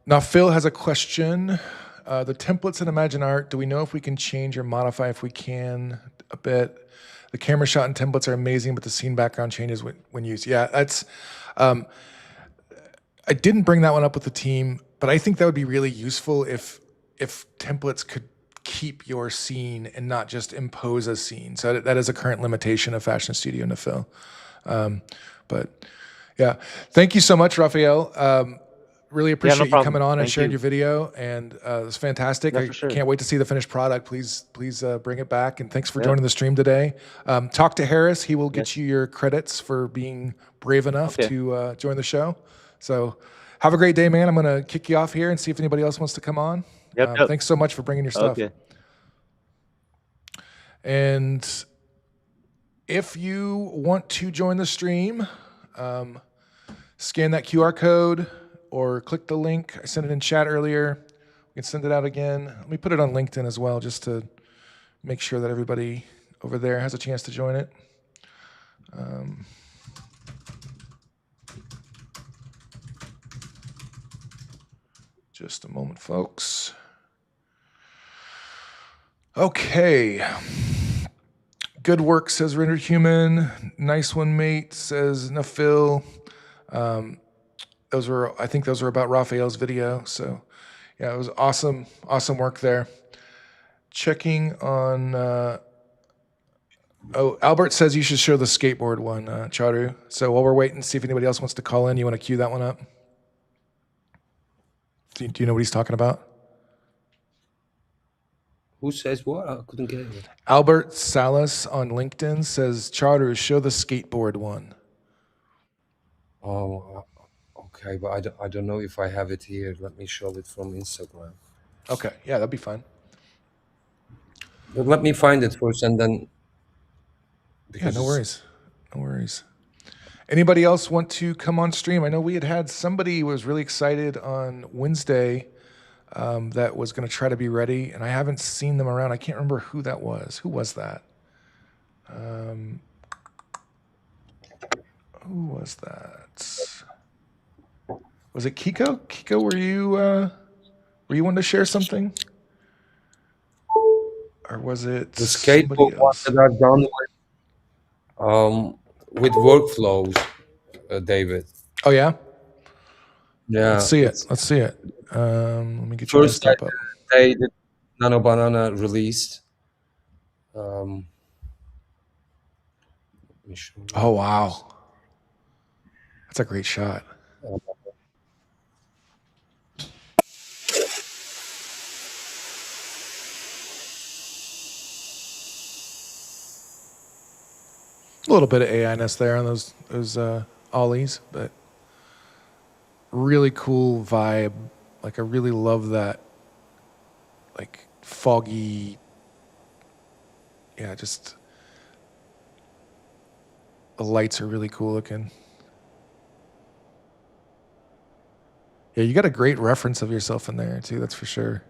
Now Phil has a question. The templates in ImagineArt, do we know if we can change or modify if we can a bit? The camera shot and templates are amazing, but the scene background changes when used. Yeah, that's. Um, I didn't bring that one up with the team, but I think that would be really useful if templates could keep your scene and not just impose a scene. So that is a current limitation of Fashion Studio and Phil. But yeah, thank you so much, Raphael. really Yeah, no appreciate you problem. coming on and Thank sharing you. your video, and it was fantastic. Yeah, I for sure. can't wait to see the finished product. Please bring it back, and thanks for Yeah. joining the stream today. Talk to Harris. He will get Yes. you your credits for being brave enough Okay. to join the show. So have a great day, man. I'm going to kick you off here and see if anybody else wants to come on. Yep. Yep. Thanks so much for bringing your stuff. Okay. And if you want to join the stream, scan that QR code or click the link. I sent it in chat earlier. We can send it out again. Let me put it on LinkedIn as well, just to make sure that everybody over there has a chance to join it. Just a moment, folks. Okay. Good work, says Rendered Human. Nice one, mate, says Nafil. I think those were about Raphael's video. So yeah, it was awesome work there. Checking on, Albert says you should show the skateboard one, Charu. So while we're waiting to see if anybody else wants to call in, you want to cue that one up? Do you know what he's talking about? Who says what? I couldn't get it. Albert Salas on LinkedIn says, Charu, show the skateboard one. Oh, okay, but I don't know if I have it here. Let me show it from Instagram. Okay, yeah, that'd be fine. But let me find it first, and then. Yeah, no worries. No worries. Anybody else want to come on stream? I know we had somebody who was really excited on Wednesday that was going to try to be ready, and I haven't seen them around. I can't remember who that was. Who was that? Who was that? Was it Kiko? Kiko, were you wanting to share something? Or was it the skateboard one that I've done with workflows, David? Oh yeah? Yeah. Let's see it. Let's see it. Let me get your First desktop up. day that Nano Banana released. Let me show you. Oh wow. That's a great shot. A little bit of AI-ness there on those ollies, but really cool vibe. Like I really love that, like foggy. Yeah, just the lights are really cool looking. Yeah, you got a great reference of yourself in there too. That's for sure.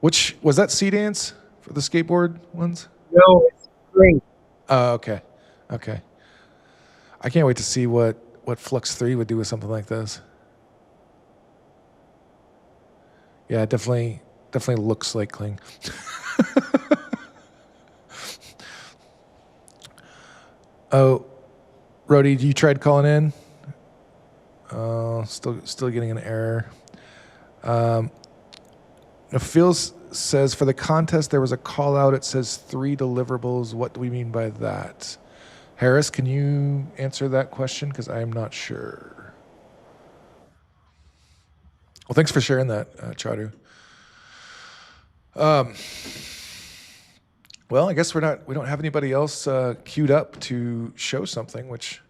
Which was that Seedance for the skateboard ones? No, it's Spring. Oh, okay. Okay. I can't wait to see what FLUX 3 would do with something like this. Yeah, it definitely looks like Kling. Oh, Rody, you tried calling in? Still getting an error. Phil says, for the contest, there was a call out. It says 3 deliverables. What do we mean by that? Harris, can you answer that question? Because I'm not sure. Well, thanks for sharing that, Charu. Well, I guess we don't have anybody else queued up to show something, which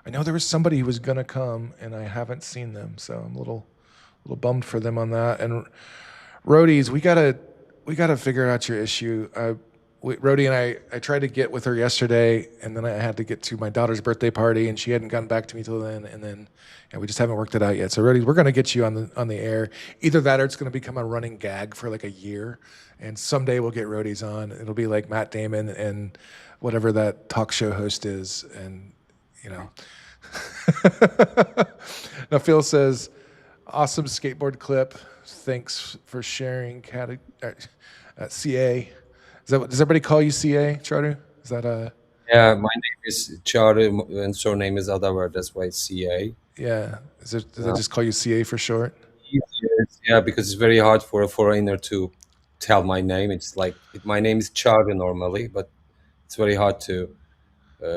I know there was somebody who was gonna come and I haven't seen them, so I'm a little bummed for them on that. And Roadies, we gotta figure out your issue. Rody and I tried to get with her yesterday, and then I had to get to my daughter's birthday party, and she hadn't gotten back to me till then. And then we just haven't worked it out yet. So Rody, we're gonna get you on the air. Either that, or it's gonna become a running gag for like a year. And someday we'll get Roadies on. It'll be like Matt Damon and whatever that talk show host is, and you know. Now Phil says, awesome skateboard clip. Thanks for sharing. CA. Does everybody call you CA, Charter? Is that a? Yeah, my name is Charter and surname is Adaver. That's why it's CA. Yeah. Does it just call you CA for short? Yeah, because it's very hard for a foreigner to tell my name. It's like my name is Charter normally, but it's very hard to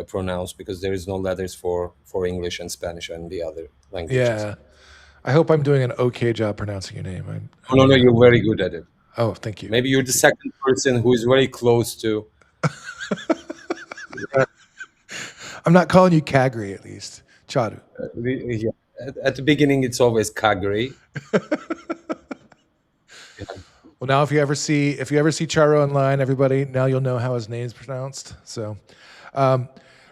pronounce because there is no letters for English and Spanish and the other languages. Yeah. I hope I'm doing an okay job pronouncing your name. No, you're very good at it. Oh, thank you. Maybe you're the second person who is very close to. I'm not calling you Cagri, at least. Charu. Yeah. At the beginning, it's always Cagri. Well, now if you ever see Charu online, everybody, now you'll know how his name's pronounced. So,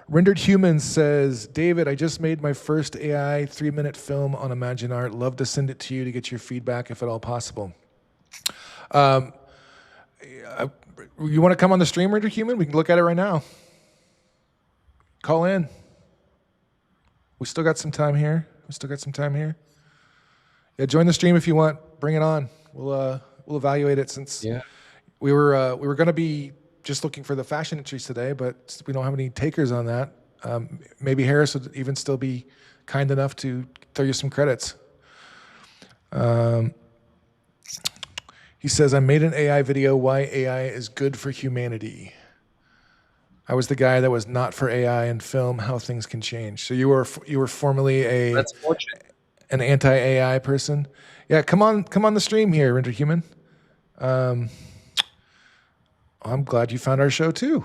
Rendered Human says, David, I just made my first AI 3-minute film on ImagineArt. Love to send it to you to get your feedback if at all possible. You want to come on the stream, Rendered Human? We can look at it right now. Call in. We still got some time here. Yeah, join the stream if you want. Bring it on. We'll evaluate it since we were going to be just looking for the fashion entries today, but we don't have any takers on that. Maybe Harris would even still be kind enough to throw you some credits. He says, I made an AI video, why AI is good for humanity. I was the guy that was not for AI and film, how things can change. So you were formerly an anti-AI person. Yeah, come on the stream here, Rendered Human. I'm glad you found our show too.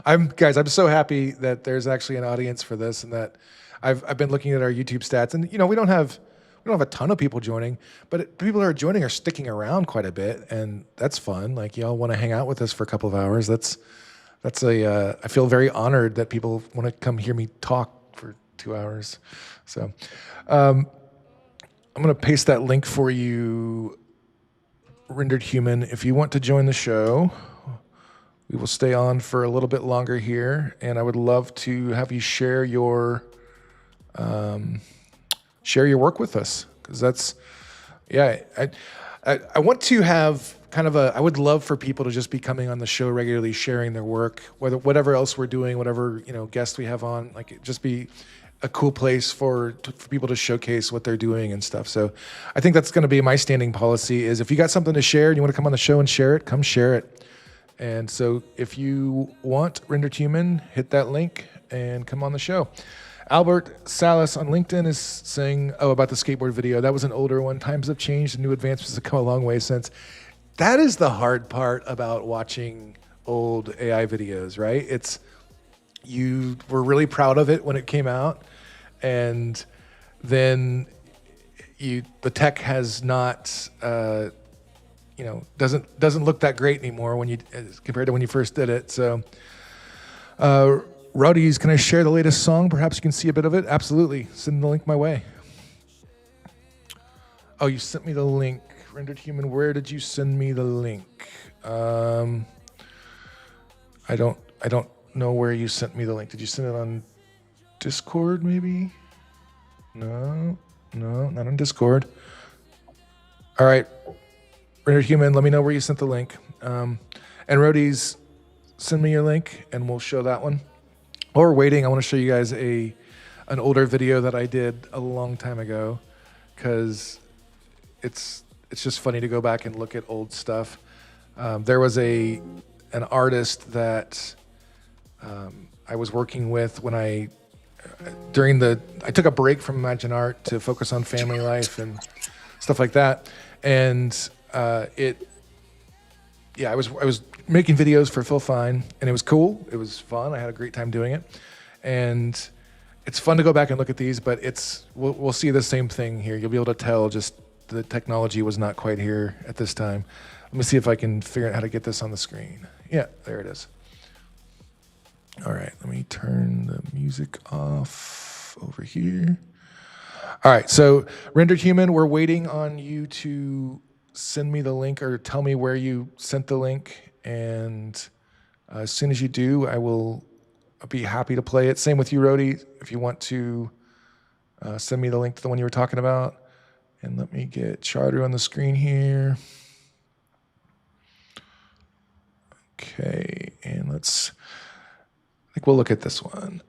I'm so happy that there's actually an audience for this, and that I've been looking at our YouTube stats, and we don't have a ton of people joining, but people who are joining are sticking around quite a bit, and that's fun. Like, y'all want to hang out with us for a couple of hours. I feel very honored that people want to come hear me talk for 2 hours. So I'm going to paste that link for you, Rendered Human. If you want to join the show, we will stay on for a little bit longer here, and I would love to have you share your work with us, because I want to have kind of I would love for people to just be coming on the show regularly, sharing their work, whatever else we're doing, whatever guests we have on, like it just be a cool place for people to showcase what they're doing and stuff. So I think that's going to be my standing policy, is if you got something to share and you want to come on the show and share it, come share it. And so if you want Rendered Human, hit that link and come on the show. Albert Salas on LinkedIn is saying, about the skateboard video. That was an older one. Times have changed and new advancements have come a long way since. That is the hard part about watching old AI videos, right? You were really proud of it when it came out, and then the tech has not, doesn't look that great anymore compared to when you first did it. So, Rowdies, can I share the latest song? Perhaps you can see a bit of it. Absolutely. Send the link my way. Oh, you sent me the link. Rendered Human, where did you send me the link? I don't know where you sent me the link. Did you send it on Discord, maybe? No, not on Discord. All right. Rendered Human, let me know where you sent the link. And Roadies, send me your link, and we'll show that one. While we're waiting, I want to show you guys an older video that I did a long time ago, because it's just funny to go back and look at old stuff. There was an artist that I was working with when I took a break from ImagineArt to focus on family life and stuff like that, and I was making videos for Phil Fine, and it was cool. It was fun. I had a great time doing it, and it's fun to go back and look at these. But we'll see the same thing here. You'll be able to tell just the technology was not quite here at this time. Let me see if I can figure out how to get this on the screen. Yeah, there it is. All right, let me turn the music off over here. All right, so Rendered Human, we're waiting on you to send me the link or tell me where you sent the link. And as soon as you do, I will be happy to play it. Same with you, Rhodey, if you want to send me the link to the one you were talking about. And let me get Charter on the screen here. Okay, and I think we'll look at this one.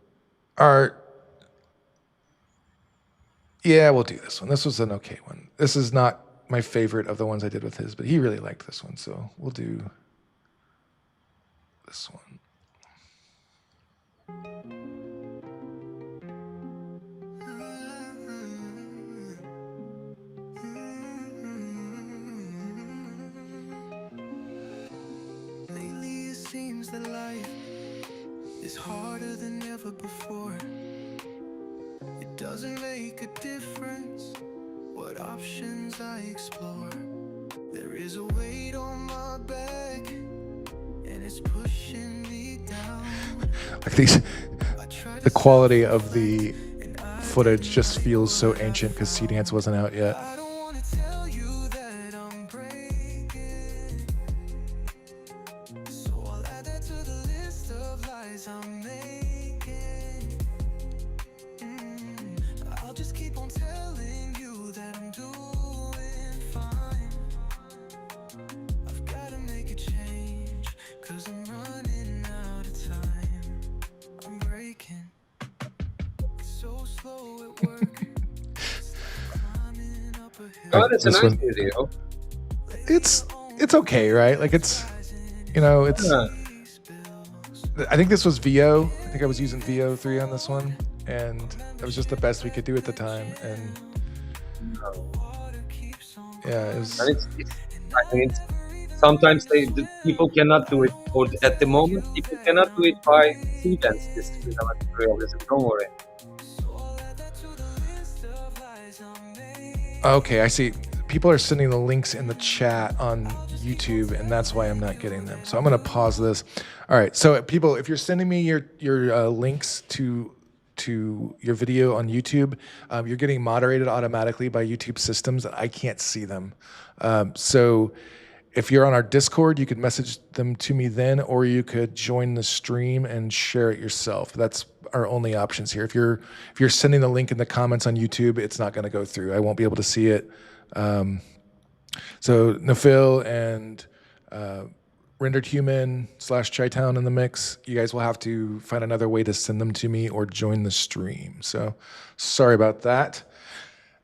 Yeah, we'll do this one. This was an okay one. This is not my favorite of the ones I did with his, but he really liked this one, so we'll do this one. that life is harder than ever before. It doesn't make a difference what options I explore. There is a weight on my back, and it's pushing me down. Like these, the quality of the footage just feels so ancient because Seedance wasn't out yet. I don't wanna tell you that I'm breaking, so I'll add that to the list of lies I'm making. I'll just keep on telling you that I'm doing fine. I've gotta make a change, 'cause I'm running out of time. I'm breaking, so slow at work. Oh, that's a This nice one- video. It's okay, right? Like it's, you know, it's. Yeah. I think this was VO. I think I was using VO3 on this one, and it was just the best we could do at the time. And yeah, it was. And I think it's sometimes the people cannot do it, or at the moment people cannot do it by Seedance. This cinematic realism. Don't worry. Okay, I see. People are sending the links in the chat on YouTube, and that's why I'm not getting them. So I'm going to pause this. All right. So people, if you're sending me your links to your video on YouTube, you're getting moderated automatically by YouTube systems, and I can't see them. So if you're on our Discord, you could message them to me then, or you could join the stream and share it yourself. That's our only options here. If you're sending the link in the comments on YouTube, it's not going to go through. I won't be able to see it. So Nafil and Rendered Human / Chi-Town in the mix. You guys will have to find another way to send them to me or join the stream. So sorry about that.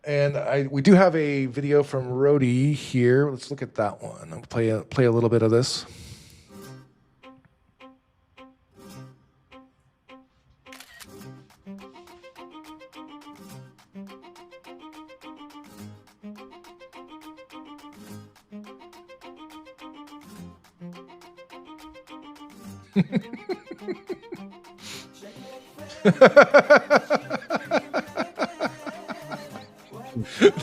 And we do have a video from Rody here. Let's look at that one. I'll play a little bit of this.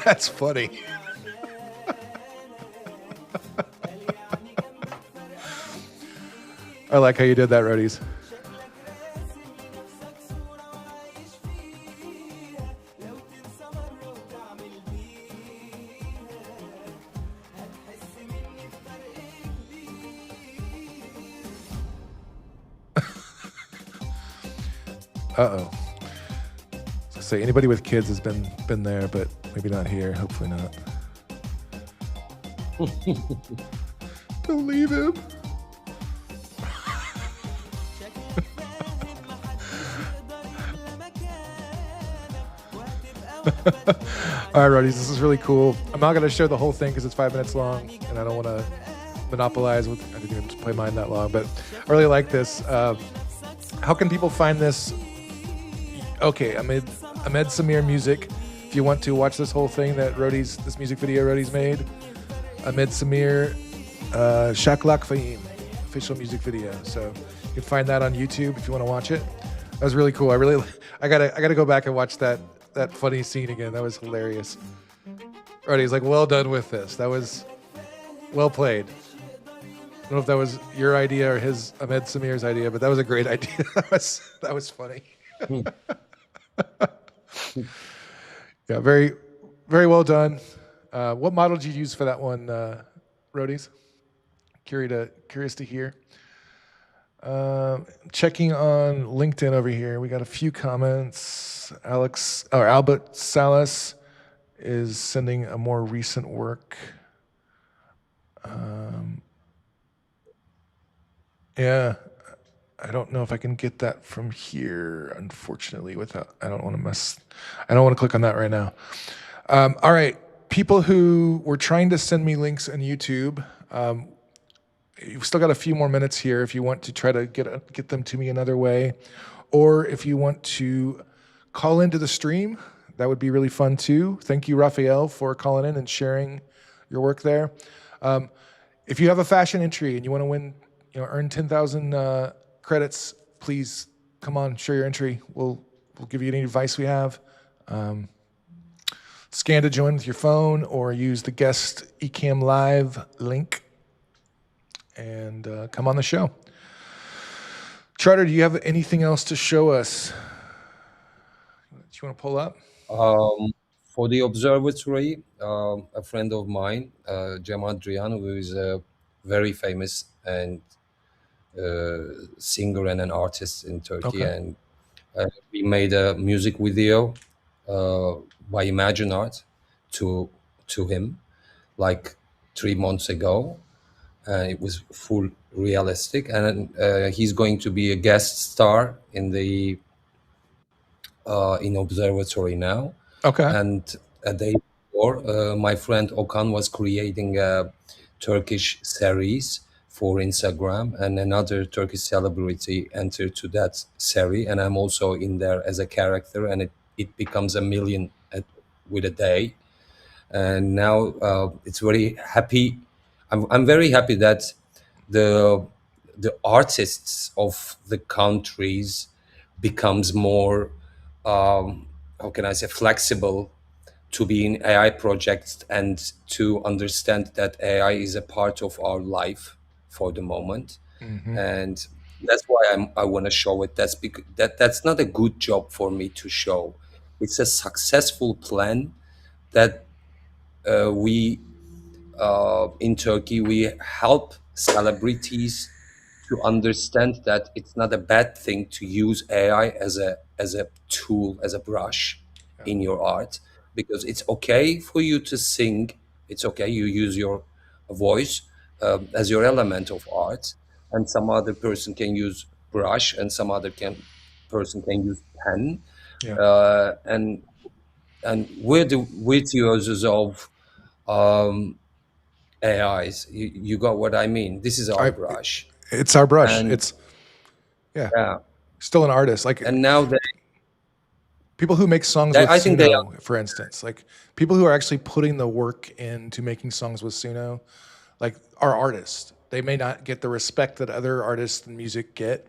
That's funny. I like how you did that, Rodies. Uh-oh. So anybody with kids has been there, but maybe not here. Hopefully not. Don't leave him. All right, Rodies, this is really cool. I'm not going to show the whole thing because it's 5 minutes long, and I don't want to monopolize. I didn't even play mine that long, but I really like this. How can people find this? Okay, Ahmed Samir Music. If you want to watch this whole thing this music video Rodies made, Ahmed Samir, Shaklak Fahim, official music video. So you can find that on YouTube if you want to watch it. That was really cool. I gotta go back and watch that funny scene again. That was hilarious. Rodies, like, well done with this. That was well played. I don't know if that was your idea or Ahmed Samir's idea, but that was a great idea. that was funny. Yeah, very, very well done. What model did you use for that one, Rodies? Curious to hear. Checking on LinkedIn over here. We got a few comments. Albert Salas is sending a more recent work. Yeah, I don't know if I can get that from here, unfortunately, I don't want to click on that right now. All right, people who were trying to send me links on YouTube, you've still got a few more minutes here if you want to try to get them to me another way, or if you want to call into the stream, that would be really fun too. Thank you, Raphael, for calling in and sharing your work there. If you have a fashion entry and you want to win earn 10,000 credits, please come on, share your entry. We'll give you any advice we have. Scan to join with your phone or use the guest Ecamm Live link and come on the show. Charter, do you have anything else to show us that you want to pull up? For the observatory, a friend of mine, Cem Adrian, who is a very famous and singer and an artist in Turkey, Okay. and we made a music video by ImagineArt to him, like 3 months ago. It was full realistic, and he's going to be a guest star in the in observatory now. Okay. And a day before, my friend Okan was creating a Turkish series for Instagram, and another Turkish celebrity entered to that series, and I'm also in there as a character, and it becomes 1 million with a day. And now it's very happy. I'm very happy that the artists of the countries becomes more how can I say, flexible to be in AI projects and to understand that AI is a part of our life for the moment. And that's why I want to show it. That's because that's not a good job for me to show. It's a successful plan that we in Turkey, we help celebrities to understand that it's not a bad thing to use AI as a tool, as a brush in your art, because it's okay for you to sing. It's okay, you use your voice as your element of art, and some other person can use brush, and some other person can use pen, and with uses of AIs. You got what I mean? This is our brush. It's our brush. And It's still an artist. Like, and now they people who make songs with I think they Suno, for instance, like people who are actually putting the work into making songs with Suno, like are artists. They may not get the respect that other artists in music get,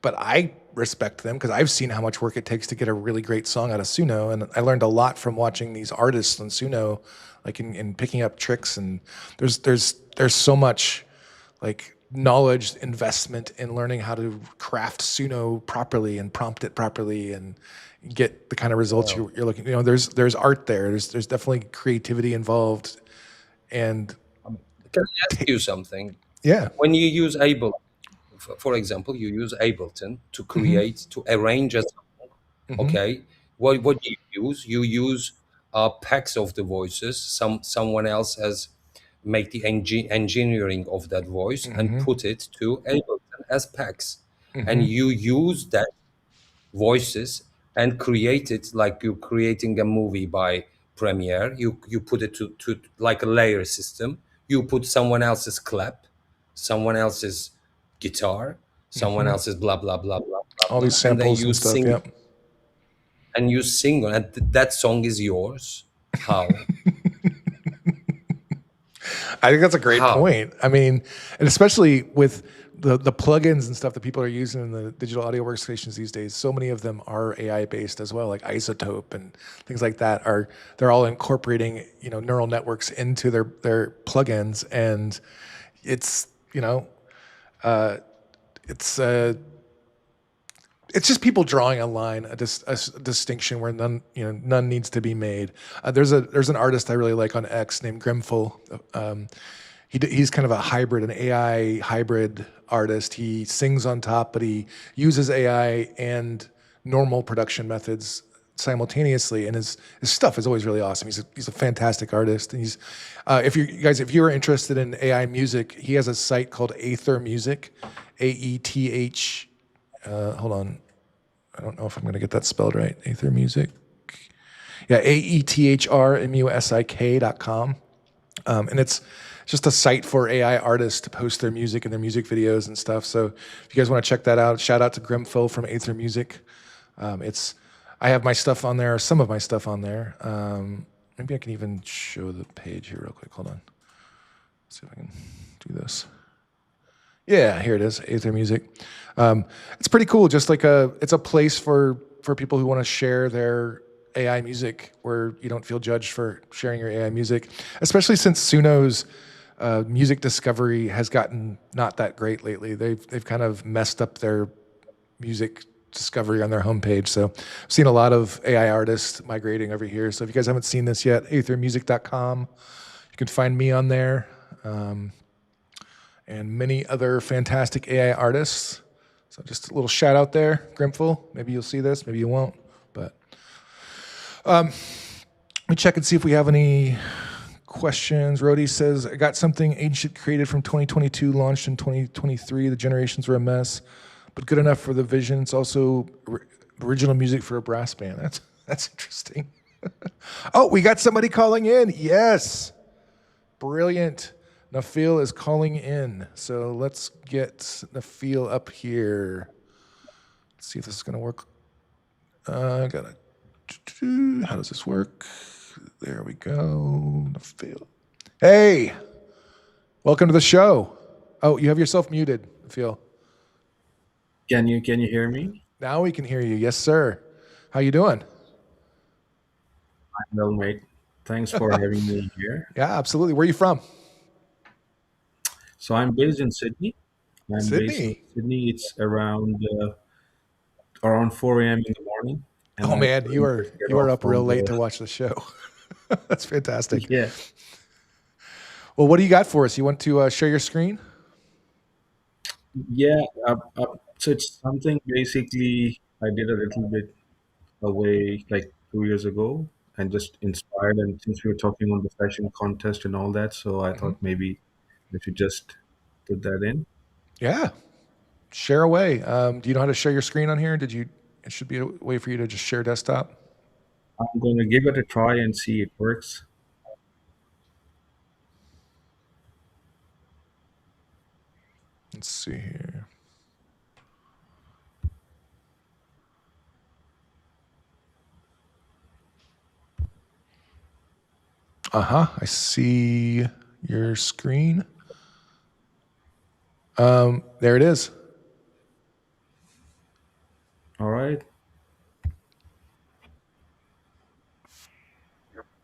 but I respect them because I've seen how much work it takes to get a really great song out of Suno, and I learned a lot from watching these artists on Suno, like in picking up tricks. And there's so much like knowledge investment in learning how to craft Suno properly and prompt it properly and get the kind of results you're looking. There's art there. There's definitely creativity involved. And can I ask you something? Yeah. When you use Ableton, for example, you use Ableton to create, to arrange a song. Okay, what do you use? You use packs of the voices. Someone else has make the engineering of that voice and put it to Ableton as packs, and you use that voices and create it like you're creating a movie by Premiere. You put it to like a layer system. You put someone else's clap, someone else's guitar, someone else's blah blah blah blah blah, all these and then samples you and stuff. sing, Yep. and you sing on it. That song is yours. How? I think that's a great point. I mean, and especially with the plugins and stuff that people are using in the digital audio workstations these days, so many of them are AI based as well, like Isotope and things like that. They're all incorporating neural networks into their plugins, and it's it's just people drawing a line, a distinction where none needs to be made. There's an artist I really like on X named Grimful. He's kind of a hybrid, an AI hybrid artist. He sings on top, but he uses AI and normal production methods simultaneously, and his stuff is always really awesome. He's a fantastic artist, and he's if you are interested in AI music, he has a site called Aether Music, AETH. Hold on. I don't know if I'm going to get that spelled right. Aether Music. Yeah, AETHRMUSIK.com. And it's just a site for AI artists to post their music and their music videos and stuff. So if you guys want to check that out, shout out to Grimphil from Aether Music. I have my stuff on there, some of my stuff on there. Maybe I can even show the page here real quick. Hold on. Let's see if I can do this. Yeah, here it is, Aether Music. It's pretty cool. Just like it's a place for people who want to share their AI music, where you don't feel judged for sharing your AI music. Especially since Suno's music discovery has gotten not that great lately. They've kind of messed up their music discovery on their homepage. So I've seen a lot of AI artists migrating over here. So if you guys haven't seen this yet, aethermusic.com, you can find me on there. And many other fantastic AI artists. So just a little shout out there, Grimful. Maybe you'll see this, maybe you won't. But let me check and see if we have any questions. Rody says, I got something ancient created from 2022, launched in 2023. The generations were a mess, but good enough for the vision. It's also original music for a brass band. That's interesting. Oh, we got somebody calling in. Yes. Brilliant. Nafil is calling in. So let's get Nafil up here. Let's see if this is going to work. How does this work? There we go. Nafil. Hey, welcome to the show. Oh, you have yourself muted, Nafil. Can you hear me? Now we can hear you. Yes, sir. How you doing? I'm well, mate. Thanks for having me here. Yeah, absolutely. Where are you from? So I'm based in Sydney. Sydney. It's around 4 a.m. in the morning. And Oh man, you are up real late to watch the show. That's fantastic. Yeah. Well, what do you got for us? You want to share your screen? Yeah. So it's something basically I did a little bit away like 2 years ago, and just inspired. And since we were talking on the fashion contest and all that, so I thought maybe we should just put that in. Yeah. Share away. Do you know how to share your screen on here? It should be a way for you to just share desktop. I'm going to give it a try and see it works. Let's see here. I see your screen. There it is. All right.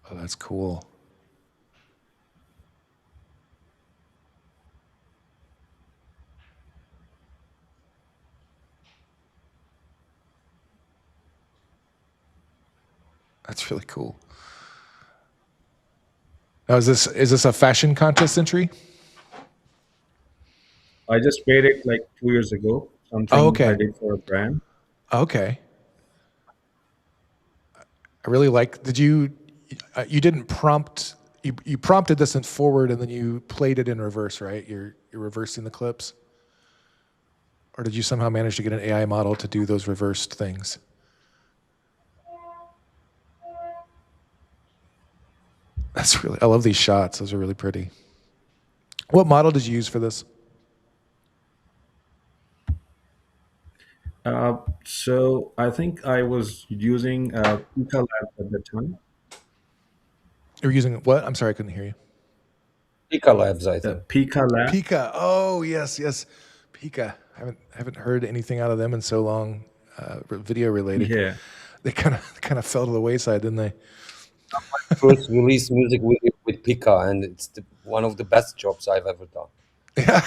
Oh, that's cool. That's really cool. Now, is this a fashion contest entry? I just made it like 2 years ago. Something I did for a brand. Okay. I really like. Did you didn't prompt? You prompted this in forward and then you played it in reverse, right? You're reversing the clips, or did you somehow manage to get an AI model to do those reversed things? That's really. I love these shots. Those are really pretty. What model did you use for this? So I think I was using Pika Labs at the time. You were using what? I'm sorry, I couldn't hear you. Pika Labs, I think. Pika Labs. Pika. Oh yes. Pika. I haven't heard anything out of them in so long. Video related. Yeah. They kind of fell to the wayside, didn't they? First release music with Pika, and it's one of the best jobs I've ever done. Yeah.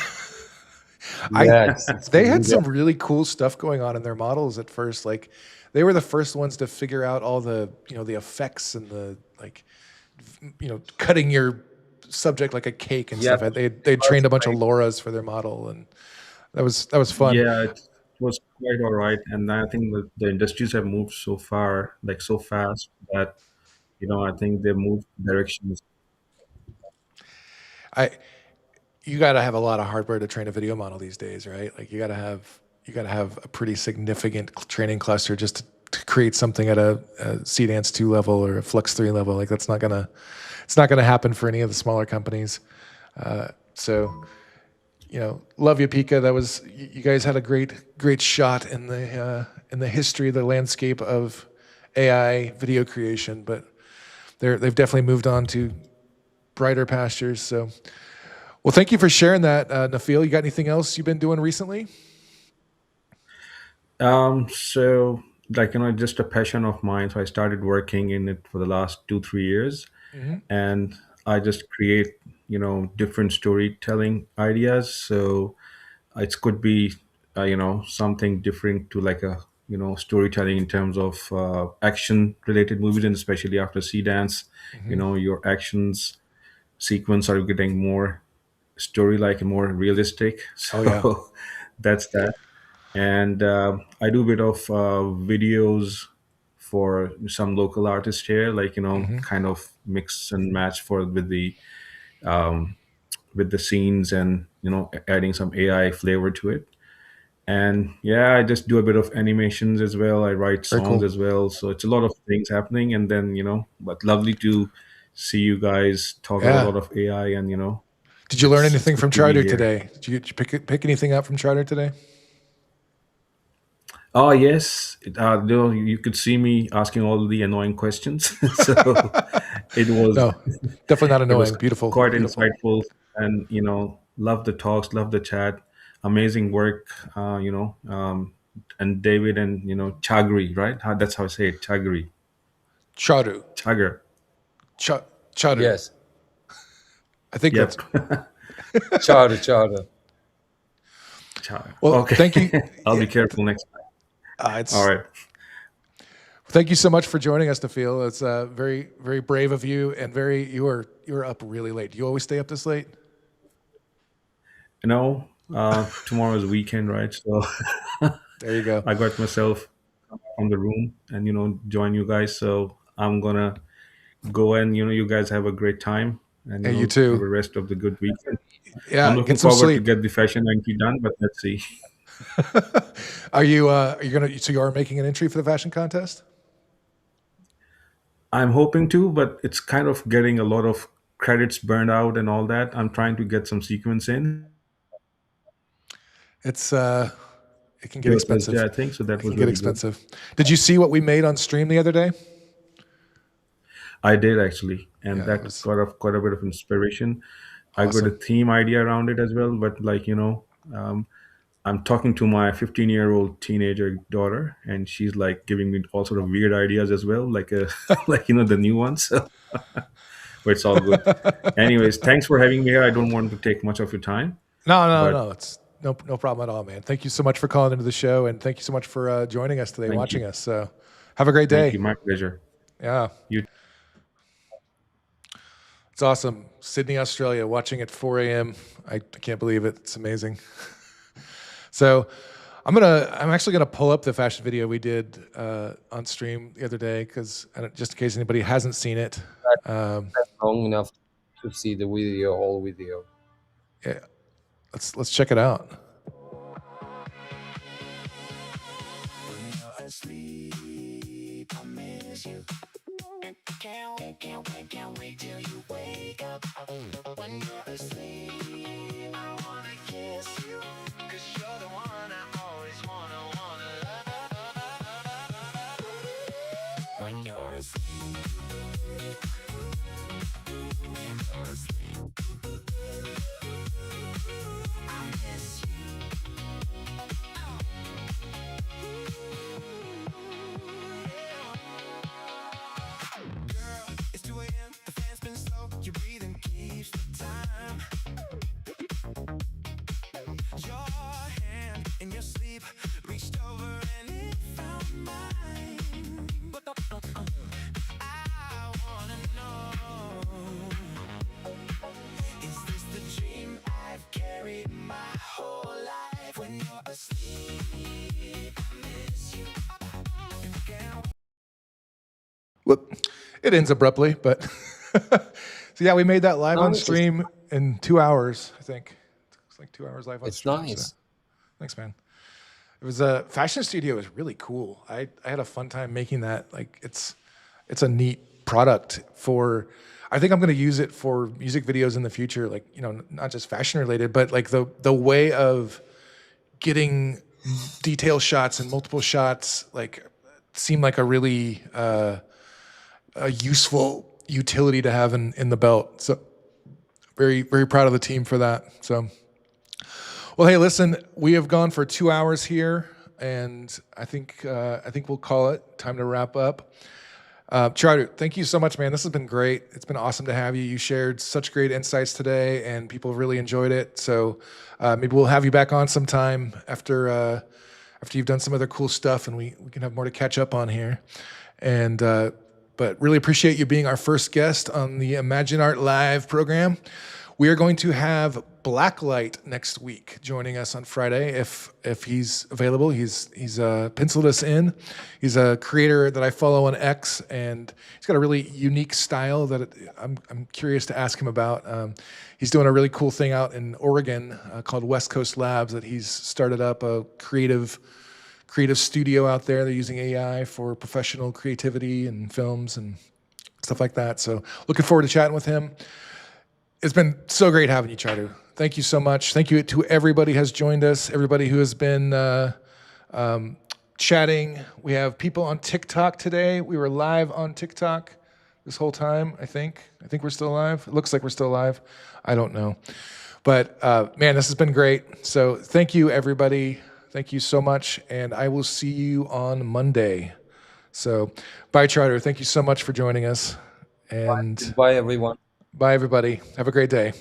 They had some really cool stuff going on in their models at first. Like, they were the first ones to figure out all the the effects and the cutting your subject like a cake and stuff. They trained a bunch of LoRa's for their model, and that was fun. Yeah, it was quite all right. And I think the industries have moved so far, like so fast, that I think they moved directions. You got to have a lot of hardware to train a video model these days, right? Like you got to have a pretty significant training cluster just to create something at a Seedance 2 level or a FLUX 3 level. Like it's not gonna happen for any of the smaller companies. So love you, Pika. You guys had a great shot in the history, the landscape of AI video creation, but they've definitely moved on to brighter pastures. So Well, thank you for sharing that, Nafeel. You got anything else you've been doing recently? So like just a passion of mine. So I started working in it for the last 2 3 years, Mm-hmm. and I just create different storytelling ideas. So it could be something different to like a storytelling in terms of action related movies, and especially after Seedance, Mm-hmm. your actions sequence are getting more story like and more realistic. Oh yeah. So that's that. And I do a bit of videos for some local artists here, like Mm-hmm. kind of mix and match for with the scenes, and adding some AI flavor to it. And yeah, I just do a bit of animations as well. I write Very songs cool. as well, so it's a lot of things happening. And then but lovely to see you guys talk about a Yeah. lot of AI, and Did you learn it's anything good from to be Charter here. today? Did you pick anything up from Charter today? Oh yes, you could see me asking all the annoying questions. So it was No, definitely not it was annoying. Beautiful, quite beautiful. insightful, and love the talks, love the chat, amazing work. And David and Chagri, right? That's how I say it, Chagri, Charu. Chagar. Charu. Yes. I think that's. Yep. Charter. Well, Okay. thank you. I'll be careful next time. All It's right. Thank you so much for joining us, Nafeel. It's very, very brave of you, and you were up really late. Do you always stay up this late? Tomorrow's weekend, right? So There you go. I got myself from the room and join you guys. So I'm gonna go, and you guys have a great time, and Hey, you have a too. rest of the good weekend. I'm Yeah, looking get some forward to sleep. get the Fashion 90 done, but let's see. Are you gonna? So you are making an entry for the fashion contest? I'm hoping to, but it's kind of getting a lot of credits burned out and all that. I'm trying to get some sequence in. It's it can get Your Thursday, expensive. I think. So that It was can get really good. expensive. Did you see what we made on stream the other day? I did actually, and Yeah, it that was got quite a bit of inspiration. I got a awesome. theme idea around it as well, but like I'm talking to my 15-year-old teenager daughter, and she's like giving me all sort of weird ideas as well, like like the new ones. So, but it's all good. Anyways, thanks for having me here. I don't want to take much of your time, No, no, but no. It's no problem at all, man. Thank you so much for calling into the show, and thank you so much for joining us today, thank you, watching us. So, have a great thank you. day. My pleasure. Yeah, You. it's awesome. Sydney, Australia, watching at 4 a.m. I can't believe it. It's amazing. So, I'm actually gonna pull up the fashion video we did on stream the other day because just in case anybody hasn't seen it. That's long enough to see the video, whole video. Yeah, let's check it out. Can't wait till you wake up. When you're asleep, I wanna kiss you. 'Cause you're the one I always wanna love. When you're asleep. When you're asleep. I miss you. Girl, it's 2 a.m. The fan's been slow. Your breathing keeps the time. Your hand in your sleep reached over and it found mine. But I wanna know, is this the dream I've carried my whole life? When you're asleep, I miss you. And can't. Whoop. It ends abruptly, but so yeah, we made that live on Nice. stream in 2 hours. I think it's like 2 hours live on It's stream. nice. So, thanks, man. It was a fashion studio. Is really cool. I had a fun time making that. Like it's a neat product for. I think I'm going to use it for music videos in the future. Like not just fashion related, but like the way of getting detail shots and multiple shots like seemed like a really a useful utility to have in the belt. So very, very proud of the team for that. So, well, hey, listen, we have gone for 2 hours here, and I think we'll call it time to wrap up. Charu, thank you so much, man. This has been great. It's been awesome to have you. You shared such great insights today, and people really enjoyed it. So maybe we'll have you back on sometime after you've done some other cool stuff, and we can have more to catch up on here. And but really appreciate you being our first guest on the ImagineArt Live program. We are going to have Blacklight next week joining us on Friday if he's available. He's penciled us in. He's a creator that I follow on X, and he's got a really unique style that I'm curious to ask him about. He's doing a really cool thing out in Oregon called West Coast Labs that he's started up a creative studio out there. They're using AI for professional creativity and films and stuff like that. So looking forward to chatting with him. It's been so great having you, Charu. Thank you so much. Thank you to everybody who has joined us, everybody who has been chatting. We have people on TikTok today. We were live on TikTok this whole time, I think. I think we're still live. It looks like we're still live. I don't know. But man, this has been great. So thank you, everybody. Thank you so much. And I will see you on Monday. So bye, Charu. Thank you so much for joining us. And Bye, everyone. bye, everybody. Have a great day.